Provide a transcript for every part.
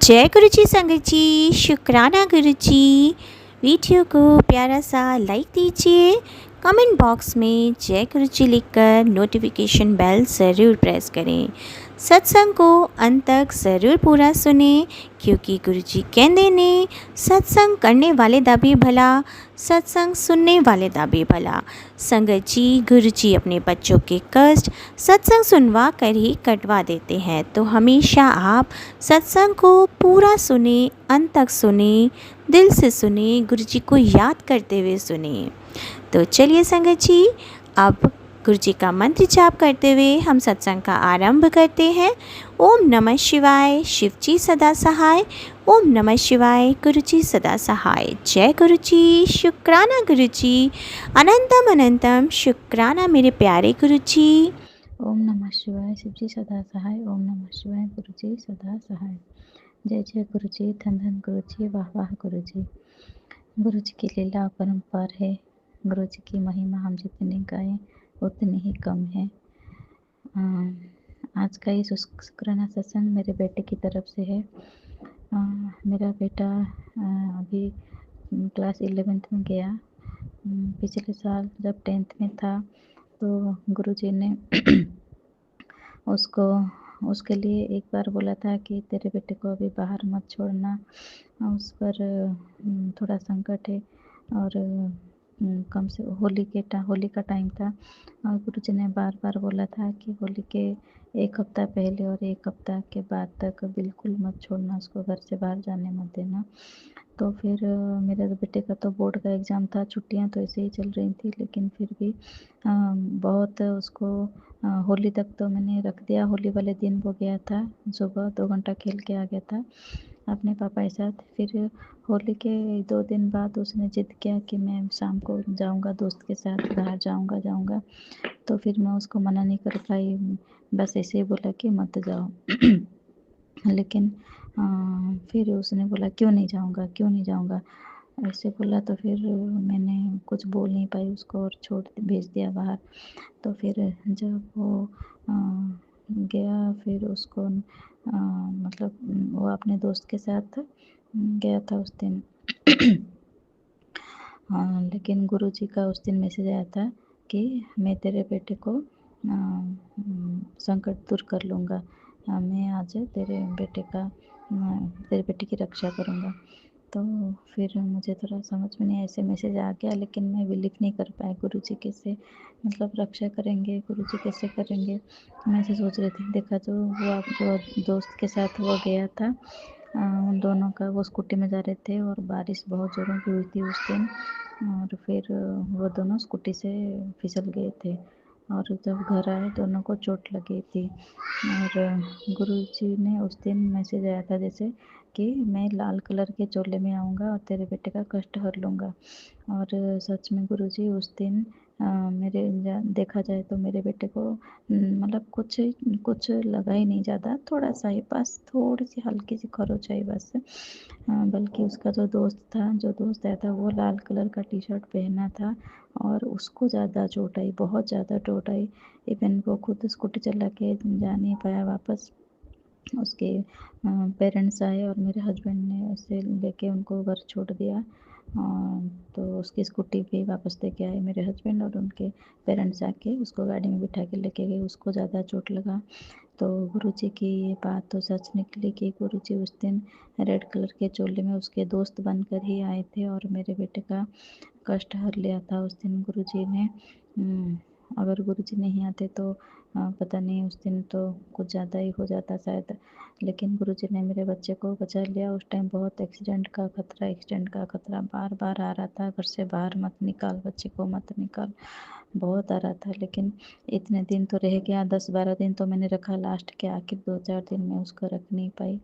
जय गुरु जी संगत जी, शुक्राना गुरु जी। वीडियो को प्यारा सा लाइक दीजिए, कमेंट बॉक्स में जय गुरु जी लिखकर नोटिफिकेशन बेल ज़रूर प्रेस करें। सत्संग को अंत तक ज़रूर पूरा सुने, क्योंकि गुरु जी कहते ने सत्संग करने वाले दा भी भला, सत्संग सुनने वाले दा भी भला। संगत जी, गुरु जी अपने बच्चों के कष्ट सत्संग सुनवा कर ही कटवा देते हैं, तो हमेशा आप सत्संग को पूरा सुने, अंत तक सुने, दिल से सुने, गुरु जी को याद करते हुए सुने। तो चलिए संगत जी, अब गुरु जी का मंत्र जाप करते हुए हम सत्संग का आरंभ करते हैं। ओम नमः शिवाय, शिव जी सदा सहाय। ओम नमः शिवाय, गुरु जी सदा सहाय। जय गुरु जी, शुक्राना गुरु जी, अनंतम अनंतम शुक्राना मेरे प्यारे गुरु जी। ओम नमः शिवाय, शिव जी सदा सहाय। ओम नमः शिवाय, गुरु जी सदा सहाय। जय जय गुरु जी, धन धन गुरु जी, वाह वाह गुरु जी। गुरु जी की लीला अपरंपार है। गुरु जी की महिमा हम जितनी गाएं उतनी ही कम है। आज का ये शुक्राना सत्संग मेरे बेटे की तरफ से है। मेरा बेटा अभी क्लास 11th में गया। पिछले साल जब 10th में था तो गुरु जी ने उसको उसके लिए एक बार बोला था कि तेरे बेटे को अभी बाहर मत छोड़ना, उस पर थोड़ा संकट है। और कम से होली का टाइम था और गुरुजी ने बार बार बोला था कि होली के एक हफ्ता पहले और एक हफ्ता के बाद तक बिल्कुल मत छोड़ना, उसको घर से बाहर जाने मत देना। तो फिर मेरे बेटे का तो बोर्ड का एग्ज़ाम था, छुट्टियां तो ऐसे ही चल रही थी, लेकिन फिर भी बहुत उसको होली तक तो मैंने रख दिया। होली वाले दिन वो गया था, सुबह 2 घंटा खेल के आ गया था अपने पापा के साथ। फिर होली के 2 दिन बाद उसने ज़िद किया कि मैं शाम को जाऊंगा, दोस्त के साथ बाहर जाऊंगा। तो फिर मैं उसको मना नहीं कर पाई, बस ऐसे ही बोला कि मत जाओ। लेकिन फिर उसने बोला क्यों नहीं जाऊंगा, ऐसे बोला। तो फिर मैंने कुछ बोल नहीं पाई उसको और भेज दिया बाहर। तो फिर जब वो गया, फिर उसको मतलब वो अपने दोस्त के साथ गया था उस दिन। लेकिन गुरुजी का उस दिन मैसेज आया था कि मैं तेरे बेटे को संकट दूर कर लूँगा। मैं आज तेरे बेटे की रक्षा करूँगा। तो फिर मुझे थोड़ा समझ में नहीं, ऐसे मैसेज आ गया, लेकिन मैं बिलीव नहीं कर पाया गुरुजी कैसे मतलब रक्षा करेंगे, गुरुजी कैसे करेंगे। मैं ऐसे सोच रही थी। देखा जो हुआ, जो दोस्त के साथ वो गया था, उन दोनों का वो स्कूटी में जा रहे थे और बारिश बहुत ज़ोरों की हुई थी उस दिन। और फिर वो दोनों स्कूटी से फिसल गए थे और जब घर आए दोनों को चोट लगी थी। और गुरुजी ने उस दिन मैसेज आया था जैसे कि मैं लाल कलर के चोले में आऊँगा और तेरे बेटे का कष्ट हर लूँगा। और सच में गुरुजी उस दिन देखा जाए तो मेरे बेटे को मतलब कुछ लगा ही नहीं ज़्यादा, थोड़ा सा ही, बस थोड़ी सी हल्की सी खरोच आई बस। बल्कि उसका जो दोस्त आया था वो लाल कलर का टी शर्ट पहना था और उसको ज़्यादा चोट आई, बहुत ज़्यादा चोट आई। इवन वो खुद स्कूटी चला के जा नहीं पाया वापस। उसके पेरेंट्स आए और मेरे हस्बैंड ने उसे लेके उनको घर छोड़ दिया। तो उसकी स्कूटी पे वापस लेके आए मेरे हस्बैंड और उनके पेरेंट्स आके उसको गाड़ी में बिठा के लेके गए। उसको ज़्यादा चोट लगा। तो गुरुजी की ये बात तो सच निकली कि गुरुजी उस दिन रेड कलर के चोले में उसके दोस्त बनकर ही आए थे और मेरे बेटे का कष्ट हर लिया था उस दिन गुरुजी ने। अगर गुरुजी नहीं आते तो पता नहीं, उस दिन तो कुछ ज़्यादा ही हो जाता शायद। लेकिन गुरुजी ने मेरे बच्चे को बचा लिया। उस टाइम बहुत एक्सीडेंट का खतरा बार बार आ रहा था, घर से बाहर मत निकाल, बच्चे को मत निकाल, बहुत आ रहा था। लेकिन इतने दिन तो रह गया, 10-12 दिन तो मैंने रखा, लास्ट के आखिर 2-4 दिन में उसको रख नहीं पाई।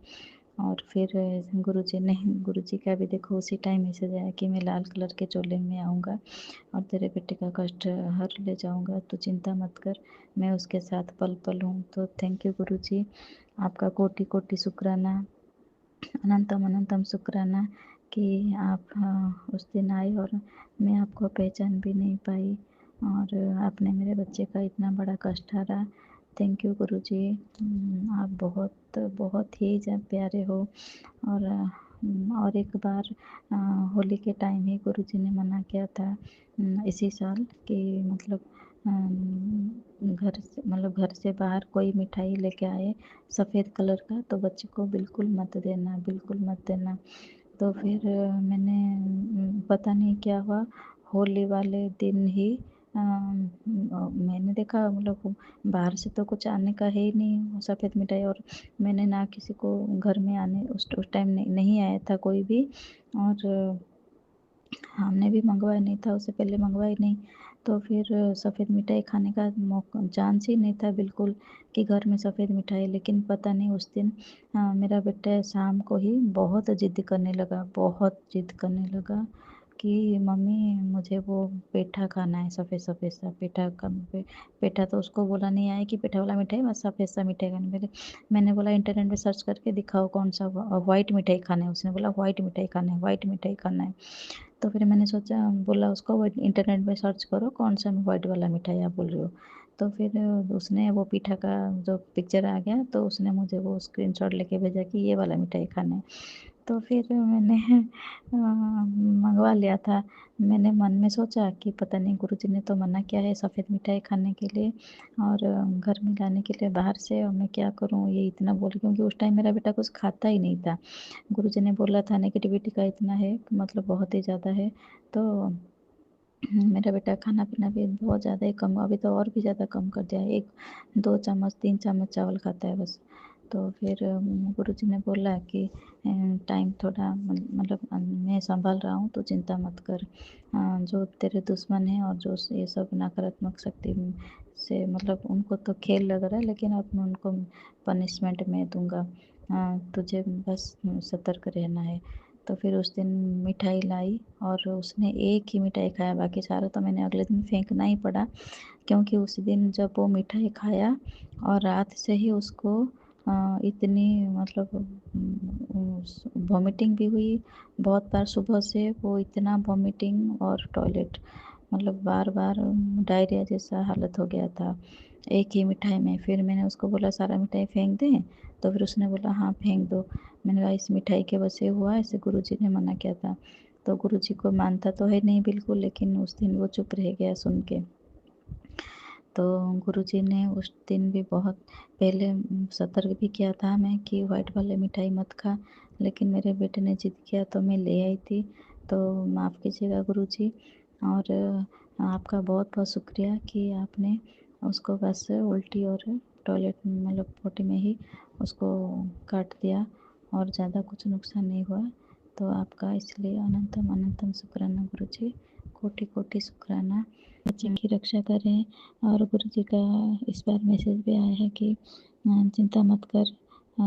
और फिर गुरुजी का भी देखो उसी टाइम मैसेज आया कि मैं लाल कलर के चोले में आऊँगा और तेरे बेटे का कष्ट हर ले जाऊँगा, तो चिंता मत कर, मैं उसके साथ पल पल हूँ। तो थैंक यू गुरुजी, आपका कोटि कोटि शुक्राना, अनंतम अनंतम शुक्राना कि आप उस दिन आए और मैं आपको पहचान भी नहीं पाई और आपने मेरे बच्चे का इतना बड़ा कष्ट हरा। थैंक यू गुरुजी। आप बहुत बहुत ही प्यारे हो। और एक बार होली के टाइम ही गुरुजी ने मना किया था, इसी साल, कि मतलब घर से बाहर कोई मिठाई लेके आए सफ़ेद कलर का तो बच्चे को बिल्कुल मत देना, बिल्कुल मत देना। तो फिर मैंने पता नहीं क्या हुआ, होली वाले दिन ही मैंने देखा, मतलब बाहर से तो कुछ आने का है ही नहीं सफ़ेद मिठाई, और मैंने ना किसी को घर में आने उस टाइम नहीं आया था कोई भी, और हमने भी मंगवाया नहीं था, उससे पहले मंगवाई नहीं। तो फिर सफ़ेद मिठाई खाने का मौका चांस ही नहीं था बिल्कुल कि घर में सफ़ेद मिठाई। लेकिन पता नहीं उस दिन मेरा बेटा शाम को ही बहुत ज़िद करने लगा, बहुत ज़िद करने लगा कि मम्मी मुझे वो पेठा खाना है, सफ़ेद सफ़ेद सा पेठा का पेठा तो उसको बोला नहीं आया कि पेठा वाला मिठाई, बस सफ़ेद सा मिठाई खाना। मैंने बोला इंटरनेट में सर्च करके दिखाओ कौन सा वाइट मिठाई खाना है। उसने बोला वाइट मिठाई खाना है, वाइट मिठाई खाना है। तो फिर मैंने सोचा, बोला उसको वो इंटरनेट में सर्च करो कौन सा वाइट वाला मिठाई आप बोल रहे हो। तो फिर उसने वो पीठा का जो पिक्चर आ गया तो उसने मुझे वो स्क्रीनशॉट लेके भेजा कि ये वाला मिठाई खाना है। तो फिर मैंने मंगवा लिया था। मैंने मन में सोचा कि पता नहीं गुरुजी ने तो मना किया है सफ़ेद मिठाई खाने के लिए और घर में लाने के लिए बाहर से, और मैं क्या करूँ, ये इतना बोली, क्योंकि उस टाइम मेरा बेटा कुछ खाता ही नहीं था। गुरुजी ने बोला था नेगेटिविटी का इतना है, मतलब बहुत ही ज़्यादा है। तो मेरा बेटा खाना-पीना भी बहुत ज़्यादा ही कम, अभी तो और भी ज़्यादा कम कर दिया है। 1-2 चम्मच 3 चम्मच चावल खाता है बस। तो फिर गुरुजी ने बोला कि टाइम थोड़ा मतलब मैं सँभाल रहा हूँ तो चिंता मत कर। जो तेरे दुश्मन हैं और जो ये सब नकारात्मक शक्ति से, मतलब उनको तो खेल लग रहा है, लेकिन अब मैं उनको पनिशमेंट मैं दूँगा। तुझे बस सतर्क रहना है। तो फिर उस दिन मिठाई लाई और उसने एक ही मिठाई खाया, बाकी सारा तो मैंने अगले दिन फेंकना ही पड़ा, क्योंकि उस दिन जब वो मिठाई खाया और रात से ही उसको इतनी मतलब वॉमिटिंग भी हुई बहुत बार। सुबह से वो इतना वॉमिटिंग और टॉयलेट, मतलब बार बार डायरिया जैसा हालत हो गया था एक ही मिठाई में। फिर मैंने उसको बोला सारा मिठाई फेंक दें, तो फिर उसने बोला हाँ फेंक दो। मैंने कहा इस मिठाई के वजह से हुआ, ऐसे गुरुजी ने मना किया था। तो गुरुजी को मानता तो है नहीं बिल्कुल, लेकिन उस दिन वो चुप रह गया सुन के। तो गुरुजी ने उस दिन भी बहुत पहले सतर्क भी किया था मैं कि वाइट वाले मिठाई मत खा, लेकिन मेरे बेटे ने ज़िद किया तो मैं ले आई थी। तो माफ़ कीजिएगा गुरुजी, और आपका बहुत बहुत शुक्रिया कि आपने उसको बस उल्टी और टॉयलेट मतलब पोटी में ही उसको काट दिया और ज़्यादा कुछ नुकसान नहीं हुआ। तो आपका इसलिए अनंतम अनंतम शुक्राना गुरुजी, कोटि कोटि शुक्राना। बच्चे की रक्षा करें। और गुरुजी का इस बार मैसेज भी आया है कि चिंता मत कर,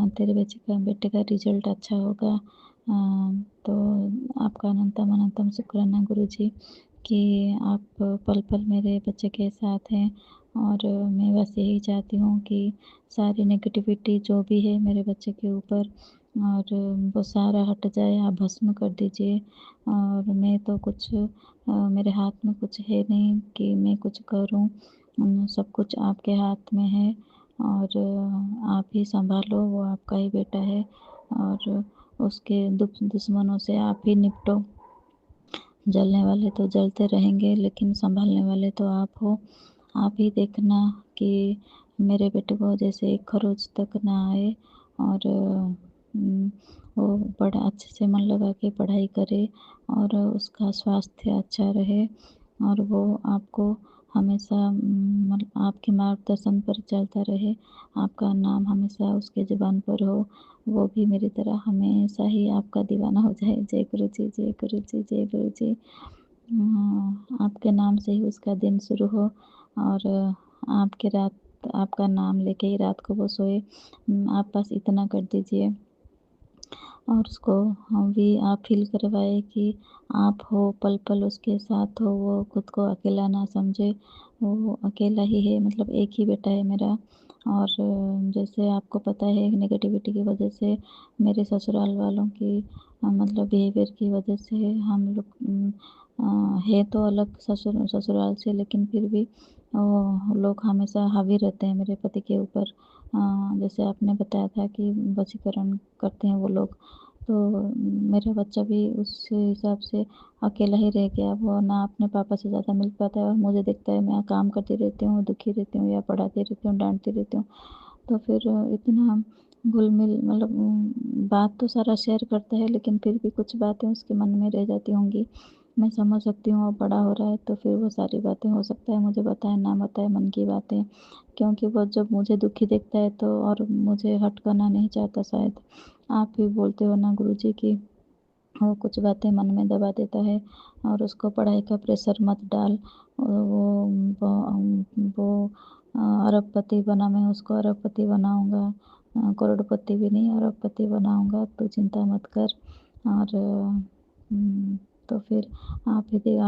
तेरे बेटे का रिजल्ट अच्छा होगा। तो आपका अनंतम अनंतम शुक्राना गुरुजी कि आप पल पल मेरे बच्चे के साथ हैं। और मैं बस यही चाहती हूँ कि सारी नेगेटिविटी जो भी है मेरे बच्चे के ऊपर, और वो सारा हट जाए, आप भस्म कर दीजिए। और मैं तो कुछ मेरे हाथ में कुछ है नहीं कि मैं कुछ करूं, सब कुछ आपके हाथ में है। और आप ही संभालो, वो आपका ही बेटा है, और उसके दुश्मनों से आप ही निपटो। जलने वाले तो जलते रहेंगे, लेकिन संभालने वाले तो आप हो। आप ही देखना कि मेरे बेटे को जैसे एक खरोच तक ना आए, और वो बड़ा अच्छे से मन लगा के पढ़ाई करे और उसका स्वास्थ्य अच्छा रहे, और वो आपको हमेशा मतलब आपके मार्गदर्शन पर चलता रहे। आपका नाम हमेशा उसके ज़ुबान पर हो, वो भी मेरी तरह हमेशा ही आपका दीवाना हो जाए। जय गुरु जी, जय गुरु जी, जय गुरु जी। आपके नाम से ही उसका दिन शुरू हो, और आपके रात आपका नाम लेके ही रात को वो सोए। आप बस इतना कर दीजिए, और उसको हम भी आप फ़ील करवाए कि आप हो, पल पल उसके साथ हो, वो खुद को अकेला ना समझे। वो अकेला ही है, मतलब एक ही बेटा है मेरा। और जैसे आपको पता है नेगेटिविटी की वजह से मेरे ससुराल वालों की मतलब बिहेवियर की वजह से हम लोग है तो अलग ससुराल से, लेकिन फिर भी लोग हमेशा हावी रहते हैं मेरे पति के ऊपर। जैसे आपने बताया था कि वशीकरण करते हैं वो लोग, तो मेरा बच्चा भी उस हिसाब से अकेला ही रह गया। वो ना अपने पापा से ज़्यादा मिल पाता है और मुझे देखता है मैं काम करती रहती हूँ, दुखी रहती हूँ या पढ़ाती रहती हूँ, डाँटती रहती हूँ। तो फिर इतना घुल-मिल मतलब बात तो सारा शेयर करता है, लेकिन फिर भी कुछ बातें उसके मन में रह जाती होंगी। मैं समझ सकती हूँ, वो बड़ा हो रहा है तो फिर वो सारी बातें हो सकता है मुझे बताए ना बताए मन की बातें, क्योंकि वो जब मुझे दुखी देखता है तो और मुझे हर्ट करना नहीं चाहता शायद। आप भी बोलते हो ना गुरुजी कि वो कुछ बातें मन में दबा देता है और उसको पढ़ाई का प्रेशर मत डाल। वो अरबपति बना, मैं उसको अरबपति बनाऊँगा। करोड़पति भी नहीं, अरबपति बनाऊँगा, तू चिंता मत कर। और तो फिर आप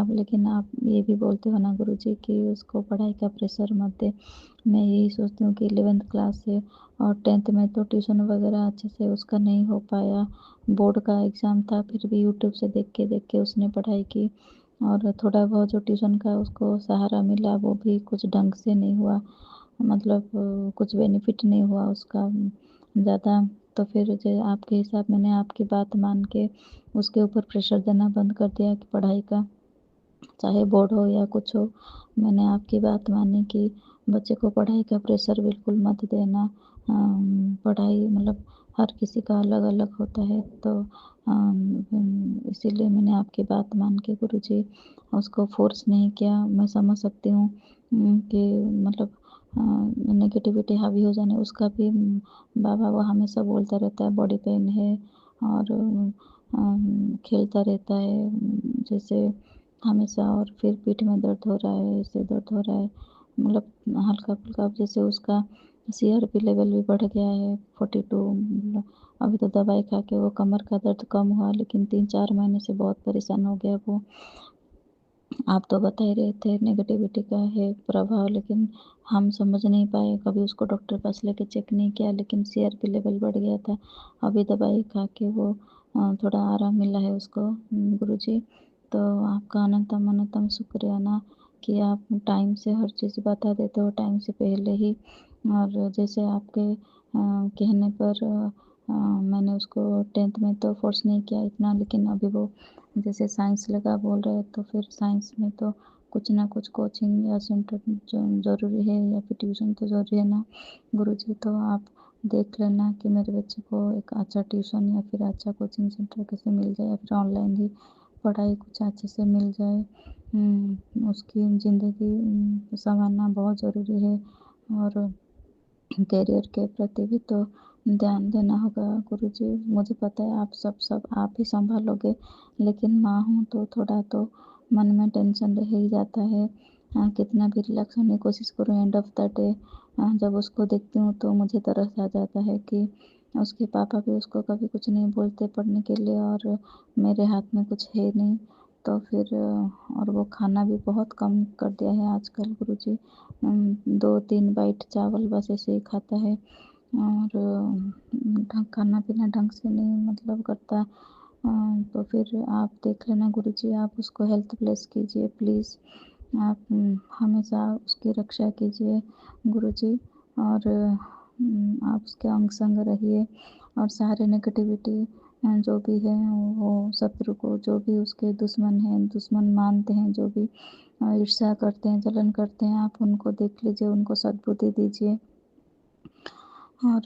लेकिन आप ये भी बोलते हो ना गुरुजी कि उसको पढ़ाई का प्रेशर मत दे। मैं यही सोचती हूँ कि 11th क्लास से और 10th में तो ट्यूशन वगैरह अच्छे से उसका नहीं हो पाया। बोर्ड का एग्ज़ाम था, फिर भी यूट्यूब से देख के उसने पढ़ाई की और थोड़ा बहुत जो ट्यूशन का उसको सहारा मिला वो भी कुछ ढंग से नहीं हुआ। मतलब कुछ बेनिफिट नहीं हुआ उसका ज़्यादा। तो फिर जो आपके हिसाब मैंने आपकी बात मान के उसके ऊपर प्रेशर देना बंद कर दिया कि पढ़ाई का, चाहे बोर्ड हो या कुछ हो। मैंने आपकी बात मानी कि बच्चे को पढ़ाई का प्रेशर बिल्कुल मत देना। पढ़ाई मतलब हर किसी का अलग-अलग होता है, तो इसीलिए मैंने आपकी बात मान के गुरुजी उसको फ़ोर्स नहीं किया। मैं समझ सकती हूँ कि मतलब नेगेटिविटी हावी हो जाने उसका भी बाबा वो हमेशा बोलता रहता है बॉडी पेन है और खेलता रहता है जैसे हमेशा, और फिर पीठ में दर्द हो रहा है, ऐसे दर्द हो रहा है, मतलब हल्का-फुल्का। जैसे उसका सीआरपी लेवल भी बढ़ गया है 42, मतलब अभी तो दवाई खा के वो कमर का दर्द कम हुआ, लेकिन 3-4 महीने से बहुत परेशान हो गया वो। आप तो बता ही रहे थे नेगेटिविटी का है प्रभाव, लेकिन हम समझ नहीं पाए, कभी उसको डॉक्टर के पास लेके चेक नहीं किया, लेकिन सीआरपी लेवल बढ़ गया था। अभी दवाई खा के वो थोड़ा आराम मिला है उसको गुरुजी। तो आपका अनंतम अनंतम शुक्रिया ना कि आप टाइम से हर चीज़ बता देते हो, टाइम से पहले ही। और जैसे आपके कहने पर मैंने उसको 10th में तो फ़ोर्स नहीं किया इतना, लेकिन अभी वो जैसे साइंस लगा बोल रहे हैं तो फिर साइंस में तो कुछ ना कुछ कोचिंग या सेंटर जो ज़रूरी है या फिर ट्यूशन तो ज़रूरी है ना गुरुजी। तो आप देख लेना कि मेरे बच्चे को एक अच्छा ट्यूशन या फिर अच्छा कोचिंग सेंटर कैसे मिल जाए, या फिर ऑनलाइन ही पढ़ाई कुछ अच्छे से मिल जाए। उसकी ज़िंदगी संवारना बहुत ज़रूरी है और करियर के प्रति भी तो ध्यान देना होगा गुरुजी। मुझे पता है आप सब आप ही सँभालोगे, लेकिन माँ हूँ तो थोड़ा तो मन में टेंशन रह ही जाता है। कितना भी रिलैक्स होने की कोशिश करूँ, एंड ऑफ द डे जब उसको देखती हूँ तो मुझे तरस आ जाता है कि उसके पापा भी उसको कभी कुछ नहीं बोलते पढ़ने के लिए और मेरे हाथ में कुछ है नहीं। तो फिर और वो खाना भी बहुत कम कर दिया है आजकल गुरुजी। 2-3 बाइट चावल बस ऐसे ही खाता है और ढंग खाना-पीना ढंग से नहीं मतलब करता। तो फिर आप देख लेना गुरुजी, आप उसको हेल्थ ब्लेस कीजिए प्लीज़। आप हमेशा उसकी रक्षा कीजिए गुरुजी, और आप उसके अंग संग रहिए और सारे नेगेटिविटी जो भी है वो शत्रु को, जो भी उसके दुश्मन हैं, दुश्मन मानते हैं, जो भी ईर्ष्या करते हैं, जलन करते हैं, आप उनको देख लीजिए, उनको सद्बुद्धि दीजिए और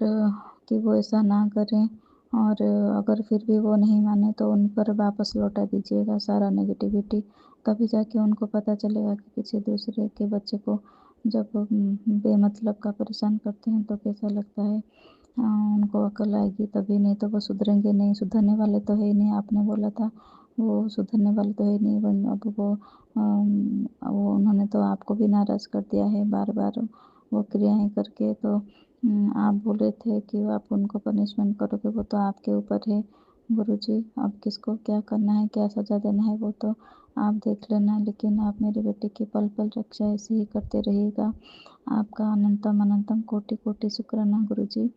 कि वो ऐसा ना करें। और अगर फिर भी वो नहीं माने तो उन पर वापस लौटा दीजिएगा सारा नेगेटिविटी। तभी जाके उनको पता चलेगा कि किसी दूसरे के बच्चे को जब बेमतलब का परेशान करते हैं तो कैसा लगता है। उनको अकल आएगी तभी, नहीं तो वो सुधरेंगे नहीं, सुधरने वाले तो है ही नहीं। आपने बोला था वो सुधरने वाले तो है ही नहीं, अब वो उन्होंने तो आपको भी नाराज़ कर दिया है बार-बार वो क्रियाएँ करके। तो आप बोल रहे थे कि आप उनको पनिशमेंट करोगे, वो तो आपके ऊपर है गुरुजी। अब किसको क्या करना है, क्या सज़ा देना है वो तो आप देख लेना, लेकिन आप मेरी बेटी की पल-पल रक्षा ऐसे ही करते रहिएगा। आपका अनंतम अनंतम कोटि-कोटि शुक्राना गुरुजी।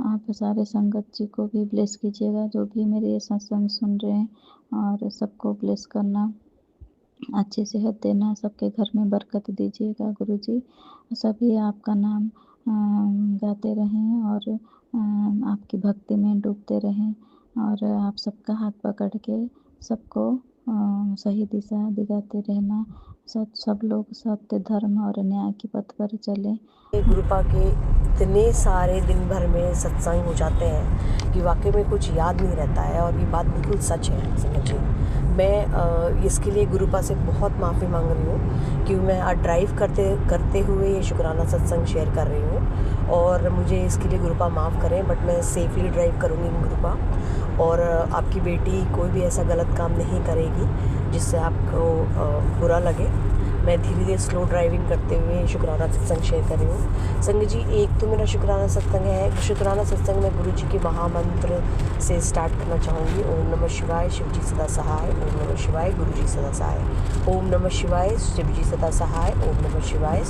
आप सारे संगत जी को भी ब्लेस कीजिएगा, जो भी मेरे ये सत्संग सुन रहे हैं, और सबको ब्लेस करना। अच्छी सेहत देना, सबके घर में बरकत दीजिएगा गुरुजी। सभी आपका नाम गाते रहें और आपकी भक्ति में डूबते रहें और आप सबका हाथ पकड़ के सबको सही दिशा दिखाते रहना। सब लोग सत्य, धर्म और न्याय की पथ पर चलें। गुरुपा के इतने सारे दिन भर में सत्संग हो जाते हैं कि वाकई में कुछ याद नहीं रहता है, और ये बात बिल्कुल सच है समझिए। मैं इसके लिए गुरुपा से बहुत माफ़ी मांग रही हूँ कि मैं आज ड्राइव करते हुए ये शुक्राना सत्संग शेयर कर रही हूँ, और मुझे इसके लिए गुरुपा माफ़ करें, बट मैं सेफली ड्राइव करूँगी गुरुपा। और आपकी बेटी कोई भी ऐसा गलत काम नहीं करेगी जिससे आपको बुरा लगे। मैं धीरे धीरे स्लो ड्राइविंग करते हुए शुक्राना सत्संग शेयर कर रही हूँ। संगत जी, एक तो मेरा शुक्राना सत्संग है। शुक्राना सत्संग में गुरु जी के महामंत्र से स्टार्ट करना चाहूँगी। ओम नमः शिवाय, शिव जी सदा सहाय। ओम नमः शिवाय, गुरु जी सदा सहाय। ओम नमः शिवाय, शिव जी सदा सहाय। ओम नमः शिवाय,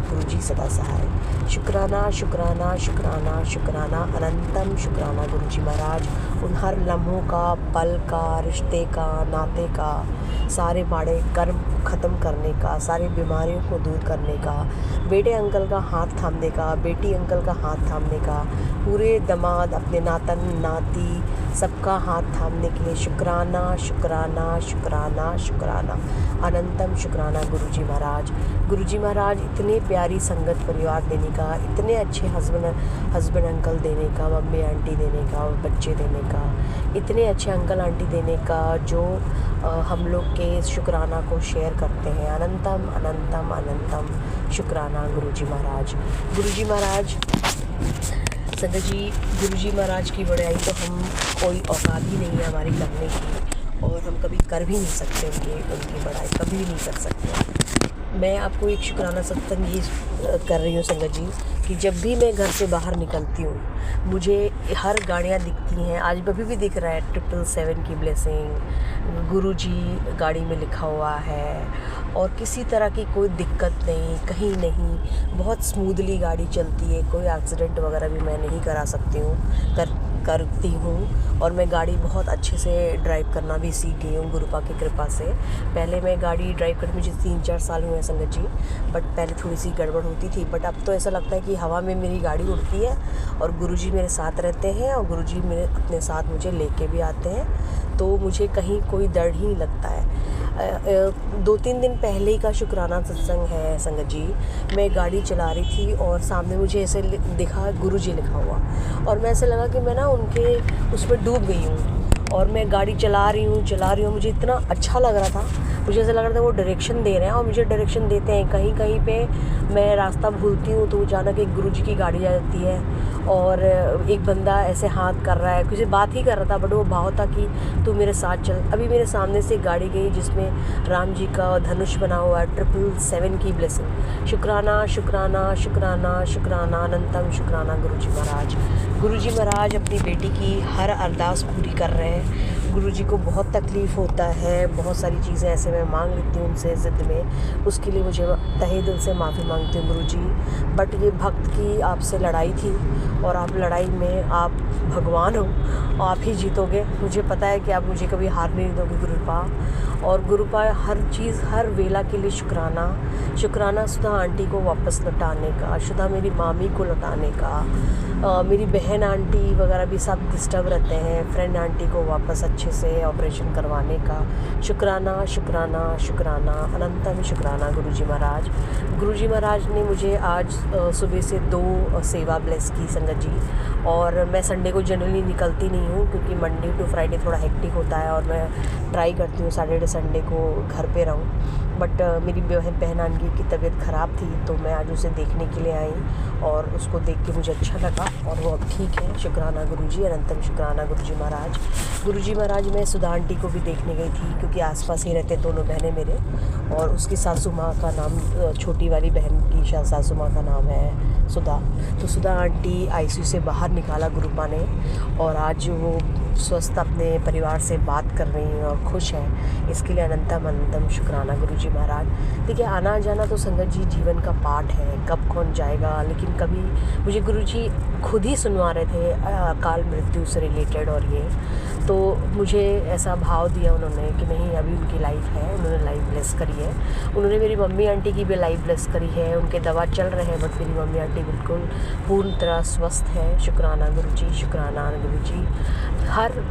गुरु जी सदा सहाय। शुक्राना शुक्राना शुक्राना शुक्राना अनंतम शुक्राना गुरु जी महाराज, उन हर लम्हों का, पल का, रिश्ते का, नाते का, सारे माड़े कर्म ख़त्म करने का, सारी बीमारियों को दूर करने का, बेटे अंकल का हाथ थामने का, बेटी अंकल का हाथ थामने का, पूरे दामाद अपने नातन नाती सबका हाथ थामने के लिए शुक्राना शुक्राना शुक्राना शुक्राना अनंतम शुक्राना गुरुजी महाराज। गुरुजी महाराज इतने प्यारी संगत परिवार देने का, इतने अच्छे हस्बैंड अंकल देने का, मम्मी आंटी देने का, बच्चे देने का, इतने अच्छे अंकल आंटी देने का जो हम लोग के शुक्राना को शेयर करते हैं। अनंतम अनंतम अनंतम शुक्राना गुरुजी महाराज। गुरुजी महाराज संगत जी, गुरुजी महाराज की बड़ाई तो हम कोई औकात ही नहीं है हमारी करने की, और हम कभी कर भी नहीं सकते उनकी बड़ाई कभी भी नहीं कर सकते। मैं आपको एक शुक्राना सत्संग ये कर रही हूँ संगत जी कि जब भी मैं घर से बाहर निकलती हूँ मुझे हर गाड़ियाँ दिखती हैं। आज अभी भी दिख रहा है 777 की ब्लेसिंग, गुरुजी गाड़ी में लिखा हुआ है, और किसी तरह की कोई दिक्कत नहीं, कहीं नहीं, बहुत स्मूथली गाड़ी चलती है। कोई एक्सीडेंट वगैरह भी मैं नहीं करा सकती हूँ करती हूँ, और मैं गाड़ी बहुत अच्छे से ड्राइव करना भी सीख गई हूँ गुरुपा की कृपा से। पहले मैं गाड़ी ड्राइव करती मुझे 3-4 साल हुए हैं संगत जी, बट पहले थोड़ी सी गड़बड़ होती थी, बट अब तो ऐसा लगता है कि हवा में मेरी गाड़ी उड़ती है और गुरुजी मेरे साथ रहते हैं, और गुरुजी मेरे अपने साथ मुझे लेके भी आते हैं, तो मुझे कहीं कोई डर ही नहीं लगता है। 2-3 दिन पहले ही का शुक्राना सत्संग है संगत जी। मैं गाड़ी चला रही थी और सामने मुझे ऐसे दिखा गुरुजी लिखा हुआ, और मैं ऐसे लगा कि मैं ना उनके उसमें डूब गई हूँ, और मैं गाड़ी चला रही हूँ। मुझे इतना अच्छा लग रहा था, मुझे ऐसा लग रहा था वो डायरेक्शन दे रहे हैं, और मुझे डायरेक्शन देते हैं। कहीं कहीं पे मैं रास्ता भूलती हूँ तो अचानक एक गुरुजी की गाड़ी आ जाती है, और एक बंदा ऐसे हाथ कर रहा है, किसी बात ही कर रहा था, बट वो भाव था कि तू मेरे साथ चल। अभी मेरे सामने से गाड़ी गई जिसमें राम जी का धनुष बना हुआ है, 777 की ब्लेसिंग। शुक्राना शुक्राना शुक्राना शुक्राना अनंतम शुक्राना गुरुजी महाराज। गुरुजी महाराज अपनी बेटी की हर अरदास पूरी कर रहे हैं। गुरुजी को बहुत तकलीफ़ होता है, बहुत सारी चीज़ें ऐसे मैं मांग लेती हूँ उनसे ज़िद में, उसके लिए मुझे तहे दिल से माफ़ी मांगती हूँ गुरुजी। बट ये भक्त की आपसे लड़ाई थी, और आप लड़ाई में आप भगवान हो, आप ही जीतोगे। मुझे पता है कि आप मुझे कभी हार नहीं दोगे गुरुपा। और गुरुपा हर चीज़ हर वेला के लिए शुक्राना सुधा आंटी को वापस लौटाने का, सुधा मेरी मामी को लौटाने का, मेरी बहन आंटी वगैरह भी सब डिस्टर्ब रहते हैं, फ्रेंड आंटी को वापस अच्छे से ऑपरेशन करवाने का। शुक्राना शुक्राना शुक्राना अनंतम शुक्राना गुरुजी महाराज। गुरुजी महाराज ने मुझे आज सुबह से 2 सेवा ब्लेस की संगत जी, और मैं संडे को जनरली निकलती नहीं हूँ क्योंकि मंडे टू फ्राइडे थोड़ा हेक्टिक होता है, और मैं ट्राई करती हूँ सैटरडे संडे को घर पे रहूँ। बट मेरी बहन आंटी की तबीयत ख़राब थी, तो मैं आज उसे देखने के लिए आई, और उसको देख के मुझे अच्छा लगा, और वो अब ठीक है। शुक्राना गुरुजी, अनंतम शुक्राना गुरुजी महाराज। गुरुजी महाराज, मैं सुधा आंटी को भी देखने गई थी क्योंकि आसपास ही रहते दोनों बहनें मेरे, और उसकी सासू माँ का नाम, छोटी वाली बहन की सासू माँ का नाम है सुधा। तो सुधा आंटी आईसीयू से बाहर निकाला गुरुपा ने, और आज वो स्वस्थ अपने परिवार से बात कर रही हैं और खुश हैं। इसके लिए अनंतम शुक्राना गुरुजी महाराज। देखिए, आना जाना तो संगत जी जीवन का पार्ट है, कब कौन जाएगा, लेकिन कभी मुझे गुरुजी खुद ही सुनवा रहे थे अकाल मृत्यु से रिलेटेड, और ये तो मुझे ऐसा भाव दिया उन्होंने कि नहीं अभी उनकी लाइफ है, उन्होंने लाइफ ब्लेस करी है। उन्होंने मेरी मम्मी आंटी की भी लाइफ ब्लेस करी है, उनके दवा चल रहे हैं बट मेरी मम्मी आंटी बिल्कुल पूर्ण तरह स्वस्थ है। शुक्राना गुरुजी, शुक्राना गुरुजी।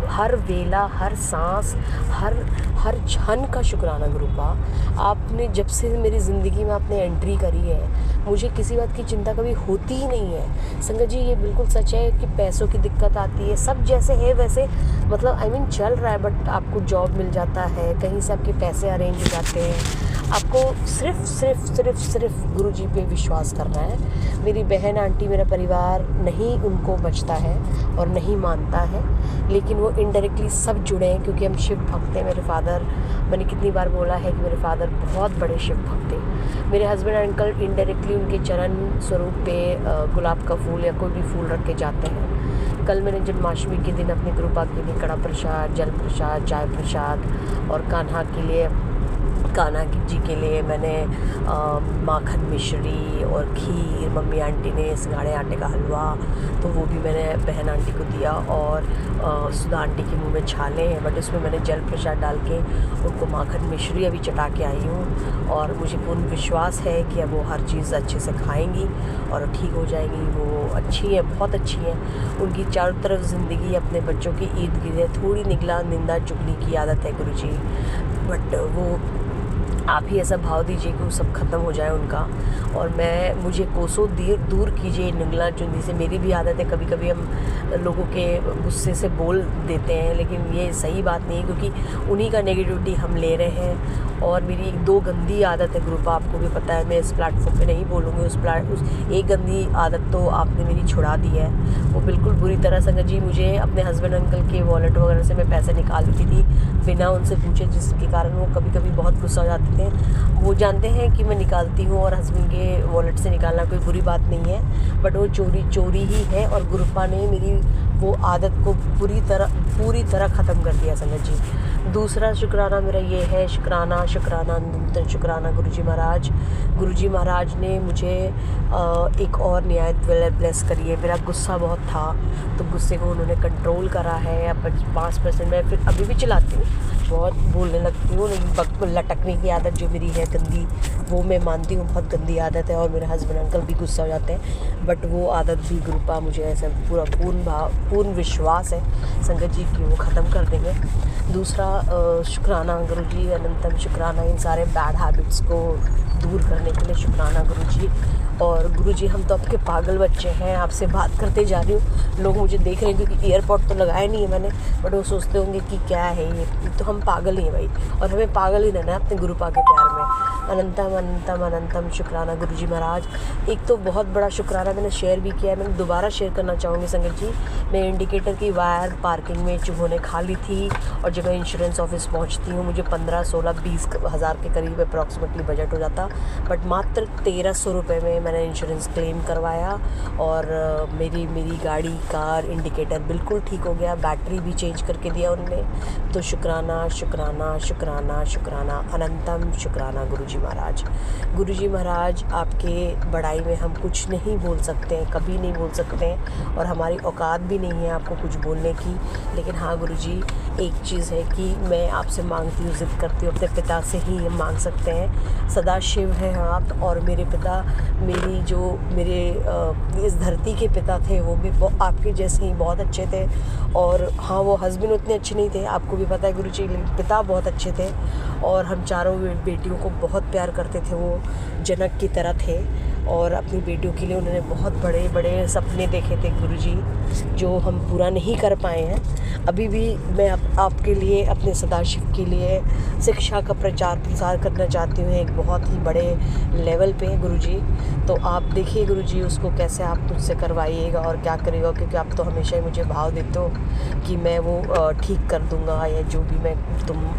हर वेला, हर सांस, हर क्षण का शुक्राना गुरुपा। आपने जब से मेरी ज़िंदगी में आपने एंट्री करी है, मुझे किसी बात की चिंता कभी होती ही नहीं है। संगत जी ये बिल्कुल सच है कि पैसों की दिक्कत आती है, सब जैसे है वैसे, मतलब चल रहा है, बट आपको जॉब मिल जाता है, कहीं से आपके पैसे अरेंज हो जाते हैं। आपको सिर्फ गुरुजी पे विश्वास करना है। मेरी बहन आंटी, मेरा परिवार नहीं उनको बचता है और नहीं मानता है, लेकिन वो इनडायरेक्टली सब जुड़े हैं क्योंकि हम शिव भक्त हैं। मेरे फादर, मैंने कितनी बार बोला है कि मेरे फादर बहुत बड़े शिव भक्त हैं। मेरे हस्बैंड अंकल इनडायरेक्टली उनके चरण स्वरूप पे गुलाब का फूल या कोई भी फूल रख के जाते हैं। कल मैंने जन्माष्टमी के दिन अपनी कृपा के लिए कड़ा प्रसाद, जल प्रसाद, चाय प्रसाद, और कान्हा जी के लिए मैंने माखन मिश्री और खीर, मम्मी आंटी ने सिंगाड़े आटे का हलवा, तो वो भी मैंने बहन आंटी को दिया। और सुधा आंटी के मुंह में छाले हैं बट उसमें मैंने जल प्रसाद डाल के उनको माखन मिश्री अभी चटा के आई हूँ, और मुझे पूर्ण विश्वास है कि अब वो हर चीज़ अच्छे से खाएंगी और ठीक हो जाएगी। वो अच्छी है, बहुत अच्छी है। उनकी चारों तरफ ज़िंदगी अपने बच्चों की ईद गिर्द है, थोड़ी निंदा चुगली की आदत है गुरुजी, बट वो आप ही ऐसा भाव दीजिए कि वो सब ख़त्म हो जाए उनका, और मुझे कोसों दूर कीजिए निगला चुंदी से। मेरी भी आदत है, कभी कभी हम लोगों के गुस्से से बोल देते हैं, लेकिन ये सही बात नहीं है क्योंकि उन्हीं का नेगेटिविटी हम ले रहे हैं। और मेरी दो गंदी आदत है ग्रुप, आपको भी पता है, मैं इस प्लेटफॉर्म पे नहीं बोलूँगी। उस एक गंदी आदत तो आपने मेरी छुड़ा दी है, वो बिल्कुल बुरी तरह। संगत जी मुझे अपने हस्बैंड अंकल के वॉलेट वगैरह से मैं पैसे निकाल लेती थी बिना उनसे पूछे, जिसके कारण वो कभी कभी बहुत गुस्सा हो जाते थे। वो जानते हैं कि मैं निकालती हूँ और हस्बैंड के वॉलेट से निकालना कोई बुरी बात नहीं है, बट वो चोरी ही है, और गुरुपा ने मेरी वो आदत को पूरी तरह ख़त्म कर दिया संगत जी। दूसरा शुक्राना मेरा ये है, शुक्राना नूतन शुक्राना गुरुजी महाराज ने मुझे एक और नियामत ब्लेस करी है। मेरा गुस्सा बहुत था, तो गुस्से को उन्होंने कंट्रोल करा है। अब 5% मैं फिर अभी भी चलाती हूँ, बहुत बोलने लगती हूँ, लेकिन लटकने की आदत जो मेरी है गंदी, वो मैं मानती हूँ बहुत गंदी आदत है, और मेरे हस्बैंड अंकल भी गुस्सा हो जाते हैं, बट वो आदत भी गुरुपा मुझे ऐसा पूरा पूर्ण विश्वास है संगत जी की वो ख़त्म कर देंगे। दूसरा शुक्राना गुरुजी, अनंतम शुक्राना इन सारे बैड हैबिट्स को दूर करने के लिए शुक्राना गुरुजी। और गुरुजी हम तो आपके पागल बच्चे हैं, आपसे बात करते जा रही हूँ, लोग मुझे देख रहे हैं क्योंकि एयरपोर्ट तो लगाया नहीं है मैंने, बट वो सोचते होंगे कि क्या है ये, तो हम पागल ही हैं भाई, और हमें पागल ही रहना है अपने गुरुपा के प्यार में। अनंतम शुक्राना गुरुजी महाराज। एक तो बहुत बड़ा शुक्राना मैंने शेयर भी किया है, मैंने दोबारा शेयर करना चाहूँगी संगत जी। मैं इंडिकेटर की वायर पार्किंग में चुभोने खा ली थी, और जब मैं इंश्योरेंस ऑफिस पहुँचती हूँ मुझे 15, 16, 20 हज़ार के करीब अप्रॉक्सीमेटली बजट हो जाता, बट मात्र 1300 रुपये में मैंने इंश्योरेंस क्लेम करवाया, और मेरी गाड़ी कार इंडिकेटर बिल्कुल ठीक हो गया, बैटरी भी चेंज करके दिया उन्होंने। तो शुक्राना अनंतम शुक्राना गुरुजी महाराज। आपके बड़ाई में हम कुछ नहीं बोल सकते हैं, कभी नहीं बोल सकते हैं, और हमारी औकात भी नहीं है आपको कुछ बोलने की। लेकिन हाँ गुरुजी, एक चीज़ है कि मैं आपसे मांगती हूँ, ज़िद करती हूँ, अपने पिता से ही हम मांग सकते हैं। सदा शिव हैं आप, और मेरे पिता मेरे इस धरती के पिता थे, वो भी आपके जैसे ही बहुत अच्छे थे। और हाँ, वो हस्बैंड उतने अच्छे नहीं थे, आपको भी पता है गुरुजी, पिता बहुत अच्छे थे, और हम चारों बेटियों को बहुत प्यार करते थे। वो जनक की तरह थे, और अपनी बेटियों के लिए उन्होंने बहुत बड़े बड़े सपने देखे थे गुरुजी, जो हम पूरा नहीं कर पाए हैं। अभी भी मैं आपके लिए, अपने सदाशिव के लिए शिक्षा का प्रचार प्रसार करना चाहती हूँ एक बहुत ही बड़े लेवल पे गुरुजी। तो आप देखिए गुरुजी, उसको कैसे आप मुझसे करवाइएगा और क्या करेगा, क्योंकि आप तो हमेशा ही मुझे भाव देते हो कि मैं वो ठीक कर दूँगा, या जो भी मैं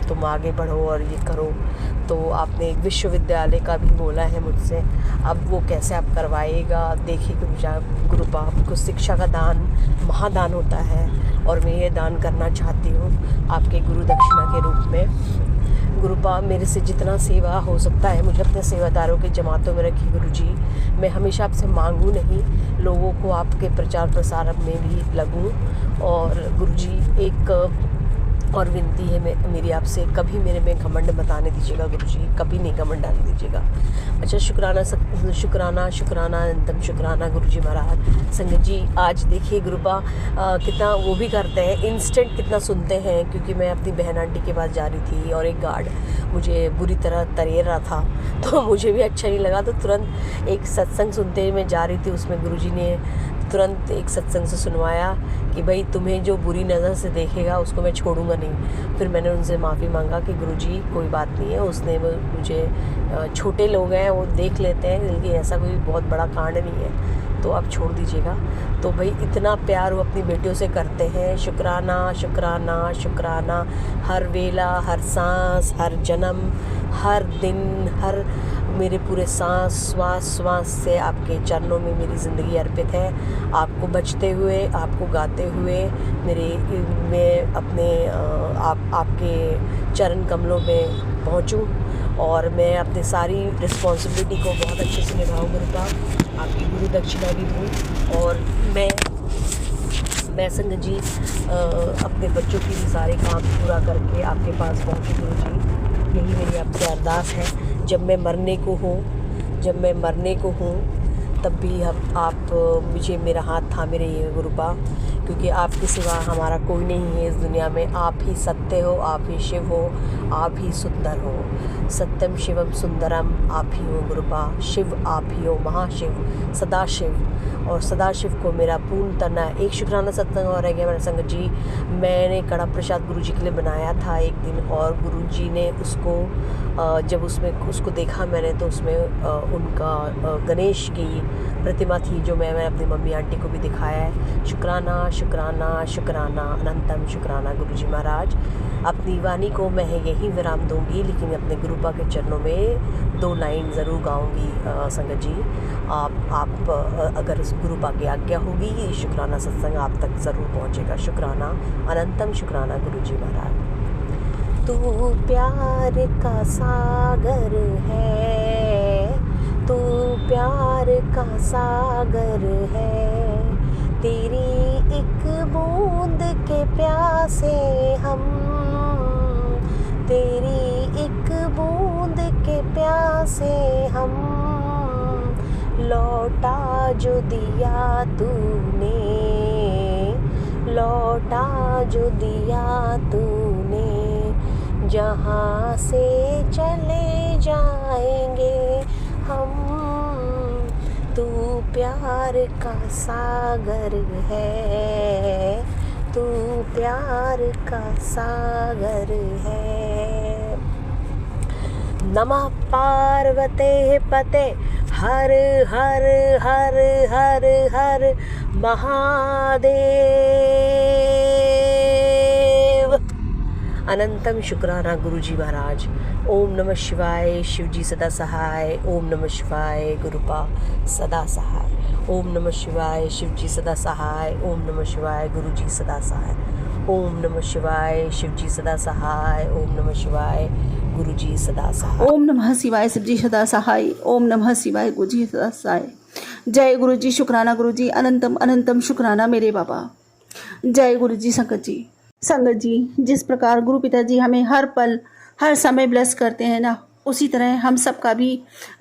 तुम आगे बढ़ो और ये करो। तो आपने एक विश्वविद्यालय का भी बोला है मुझसे, अब वो कैसे आप करवाइएगा। देखिए गुरुपा, आपको शिक्षा का दान महादान होता है और मैं ये दान करना चाहती हूँ आपके गुरु दक्षिणा के रूप में। गुरुपा, मेरे से जितना सेवा हो सकता है मुझे अपने सेवादारों के जमातों में रखिए गुरुजी। मैं हमेशा आपसे मांगूँ नहीं, लोगों को आपके प्रचार प्रसार में भी लगूँ। और गुरुजी एक और विनती है मेरी आपसे, कभी मेरे में घमंड मत आने दीजिएगा गुरुजी, कभी नहीं घमंड आने दीजिएगा। अच्छा, शुक्राना शुक्राना शुक्राना अनंतम शुक्राना गुरुजी महाराज। संगत जी, आज देखिए गुरुपा कितना वो भी करते हैं, इंस्टेंट कितना सुनते हैं। क्योंकि मैं अपनी बहन आंटी के पास जा रही थी और एक गार्ड मुझे बुरी तरह तरेर रहा था, तो मुझे भी अच्छा नहीं लगा। तो तुरंत एक सत्संग सुनते हुए मैं जा रही थी, उसमें गुरुजी ने तुरंत एक सत्संग से सुनवाया कि भाई तुम्हें जो बुरी नज़र से देखेगा उसको मैं छोड़ूंगा नहीं। फिर मैंने उनसे माफ़ी मांगा कि गुरुजी कोई बात नहीं है, उसने मुझे छोटे लोग हैं वो देख लेते हैं, बल्कि ऐसा कोई बहुत बड़ा कांड नहीं है, तो आप छोड़ दीजिएगा। तो भाई इतना प्यार वो अपनी बेटियों से करते हैं। शुक्राना शुक्राना शुक्राना, हर वेला, हर सांस, हर जन्म, हर दिन, हर मेरे पूरे श्वास से आपके चरणों में मेरी ज़िंदगी अर्पित है। आपको बचते हुए, आपको गाते हुए मैं अपने आपके चरण कमलों में पहुंचूं और मैं अपनी सारी रिस्पॉन्सिबिलिटी को बहुत अच्छे से निभाऊँ गुरुपा, आपकी गुरु दक्षिणा भी दूँ। और मैं संगत जी अपने बच्चों की भी सारे काम पूरा करके आपके पास पहुँचूँ गुरुजी, यही मेरी आपसे अरदास है। जब मैं मरने को हूँ तब भी आप मुझे मेरा हाथ थामे रहिए गुरुपा, क्योंकि आपके सिवा हमारा कोई नहीं है इस दुनिया में। आप ही सत्य हो, आप ही शिव हो, आप ही सुंदर हो। सत्यम शिवम सुंदरम आप ही हो गुरुपा, शिव आप ही हो, महाशिव सदाशिव। और सदाशिव को मेरा पूर्ण तना। एक शुक्राना सत्संग और रह गया मेरा संगत जी। मैंने कड़ा प्रसाद गुरुजी के लिए बनाया था एक दिन, और गुरुजी ने उसको जब उसको देखा मैंने, तो उसमें उनका गणेश की प्रतिमा थी, जो मैंने अपनी मम्मी आंटी को भी दिखाया है। शुक्राना शुक्राना शुक्राना अनंतम शुक्राना गुरुजी महाराज। अपनी वाणी को मैं यही विराम दूंगी, लेकिन अपने गुरुपा के चरणों में 2 लाइन ज़रूर गाऊंगी संगत जी। आप अगर इस गुरुपा की आज्ञा होगी, ये शुक्राना सत्संग आप तक ज़रूर पहुंचेगा। शुक्राना अनंतम शुक्राना गुरुजी महाराज। तू प्यार का सागर है, तू प्यार का सागर है, तेरी एक बूंद के प्यासे हम, तेरी एक बूंद के प्यासे हम, लौटा जो दिया तूने, लौटा जो दिया तूने, जहाँ से चले जाएंगे हम, तू प्यार का सागर है, तू प्यार का सागर है। नमः पार्वते पते हर हर हर हर हर महादेव। अनंतम शुक्राना गुरुजी महाराज। ओम नमः शिवाय, शिवजी सदा सहाय। ओम नमः शिवाय, गुरुपा सदा सहाय। ओम नमः शिवाय, शिवजी सदा सहाय। ओम नमः शिवाय, गुरुजी सदा सहाय। ओम नमः शिवाय, शिवजी सदा सहाय। ओम नमः शिवाय, गुरुजी सदा सहाय। ओम नमः शिवाय, शिवजी सदा सहाय। ओम नमः शिवाय, गुरुजी सदा सहाय। जय गुरुजी, शुक्राना गुरुजी, अनंतम अनंतम शुक्राना मेरे बाबा। जय गुरुजी। संगत जी, जिस प्रकार गुरु पिताजी हमें हर पल हर समय ब्लेस करते हैं ना, उसी तरह हम सबका भी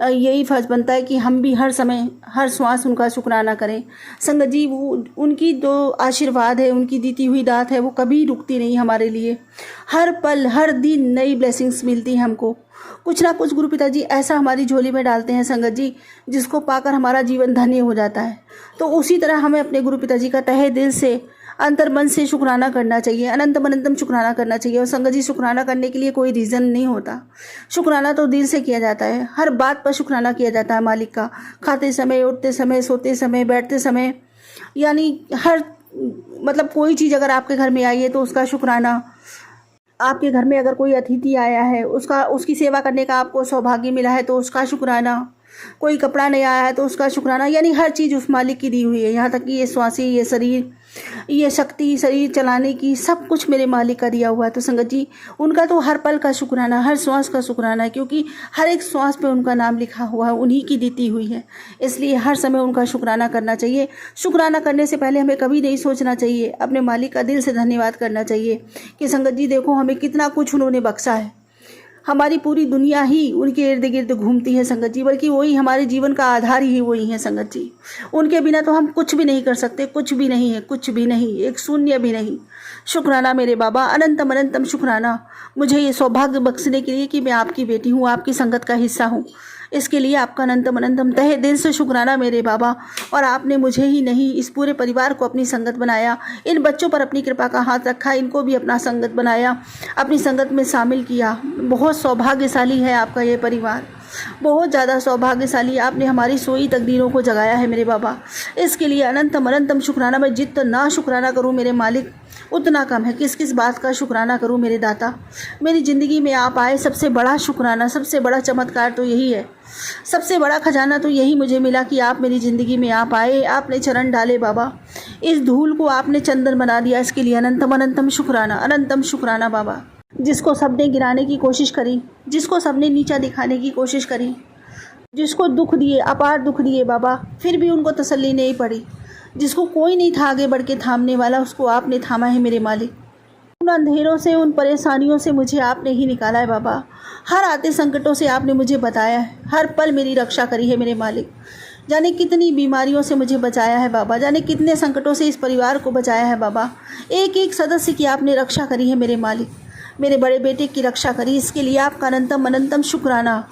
यही फर्ज बनता है कि हम भी हर समय हर श्वास उनका शुक्राना करें। संगत जी, वो उनकी जो आशीर्वाद है, उनकी दी हुई दात है, वो कभी रुकती नहीं हमारे लिए। हर पल हर दिन नई ब्लेसिंग्स मिलती हैं हमको। कुछ ना कुछ गुरु पिताजी ऐसा हमारी झोली में डालते हैं संगत जी, जिसको पाकर हमारा जीवन धन्य हो जाता है। तो उसी तरह हमें अपने गुरु पिताजी का तहे दिल से, अंतर मन से शुक्राना करना चाहिए, अनंतम शुक्राना करना चाहिए। और संगत जी, शुक्राना करने के लिए कोई रीज़न नहीं होता। शुक्राना तो दिल से किया जाता है, हर बात पर शुक्राना किया जाता है मालिक का। खाते समय, उठते समय, सोते समय, बैठते समय, यानी हर मतलब कोई चीज़ अगर आपके घर में आई है तो उसका शुक्राना। आपके घर में अगर कोई अतिथि आया है, उसकी सेवा करने का आपको सौभाग्य मिला है तो उसका शुक्राना। कोई कपड़ा नहीं आया है तो उसका शुक्राना, यानी हर चीज़ उस मालिक की दी हुई है। यहाँ तक कि ये श्वासी, ये शरीर, ये शक्ति शरीर चलाने की, सब कुछ मेरे मालिक का दिया हुआ है। तो संगत जी, उनका तो हर पल का शुक्राना, हर श्वास का शुक्राना है, क्योंकि हर एक श्वास पे उनका नाम लिखा हुआ है, उन्हीं की दी हुई है। इसलिए हर समय उनका शुक्राना करना चाहिए। शुक्राना करने से पहले हमें कभी नहीं सोचना चाहिए, अपने मालिक का दिल से धन्यवाद करना चाहिए कि संगत जी देखो हमें कितना कुछ उन्होंने बख्शा है। हमारी पूरी दुनिया ही उनके इर्द गिर्द घूमती है संगत जी, बल्कि वही हमारे जीवन का आधार ही वही है संगत जी। उनके बिना तो हम कुछ भी नहीं कर सकते, कुछ भी नहीं है, कुछ भी नहीं, एक शून्य भी नहीं। शुक्राना मेरे बाबा, अनंतम अनंतम शुक्राना मुझे ये सौभाग्य बख्शने के लिए कि मैं आपकी बेटी हूँ, आपकी संगत का हिस्सा हूँ। इसके लिए आपका अनंतम अनंतम तहे दिल से शुक्राना मेरे बाबा। और आपने मुझे ही नहीं, इस पूरे परिवार को अपनी संगत बनाया, इन बच्चों पर अपनी कृपा का हाथ रखा, इनको भी अपना संगत बनाया, अपनी संगत में शामिल किया। बहुत सौभाग्यशाली है आपका ये परिवार, बहुत ज़्यादा सौभाग्यशाली। आपने हमारी सोई तकदीरों को जगाया है मेरे बाबा। इसके लिए अनंतम अनंतम शुक्राना। मैं जितना शुक्राना करूँ मेरे मालिक उतना कम है। किस किस बात का शुक्राना करूँ मेरे दाता। मेरी ज़िंदगी में आप आए, सबसे बड़ा शुक्राना, सबसे बड़ा चमत्कार तो यही है, सबसे बड़ा खजाना तो यही मुझे मिला कि आप मेरी ज़िंदगी में आप आए, आपने चरण डाले बाबा, इस धूल को आपने चंदन बना दिया। इसके लिए अनंतम अनंतम शुक्राना, अनंतम शुक्राना बाबा। जिसको सबने गिराने की कोशिश करी, जिसको सबने नीचा दिखाने की कोशिश करी, जिसको दुख दिए, अपार दुख दिए बाबा, फिर भी उनको तसल्ली नहीं पड़ी। जिसको कोई नहीं था आगे बढ़ के थामने वाला, उसको आपने थामा है मेरे मालिक। उन अंधेरों से, उन परेशानियों से मुझे आपने ही निकाला है बाबा। हर आते संकटों से आपने मुझे बताया है, हर पल मेरी रक्षा करी है मेरे मालिक। जाने कितनी बीमारियों से मुझे बचाया है बाबा, जाने कितने संकटों से इस परिवार को बचाया है बाबा। एक एक सदस्य की आपने रक्षा करी है मेरे मालिक। मेरे बड़े बेटे की रक्षा करी, इसके लिए आपका अनंतम अनंतम शुक्राना।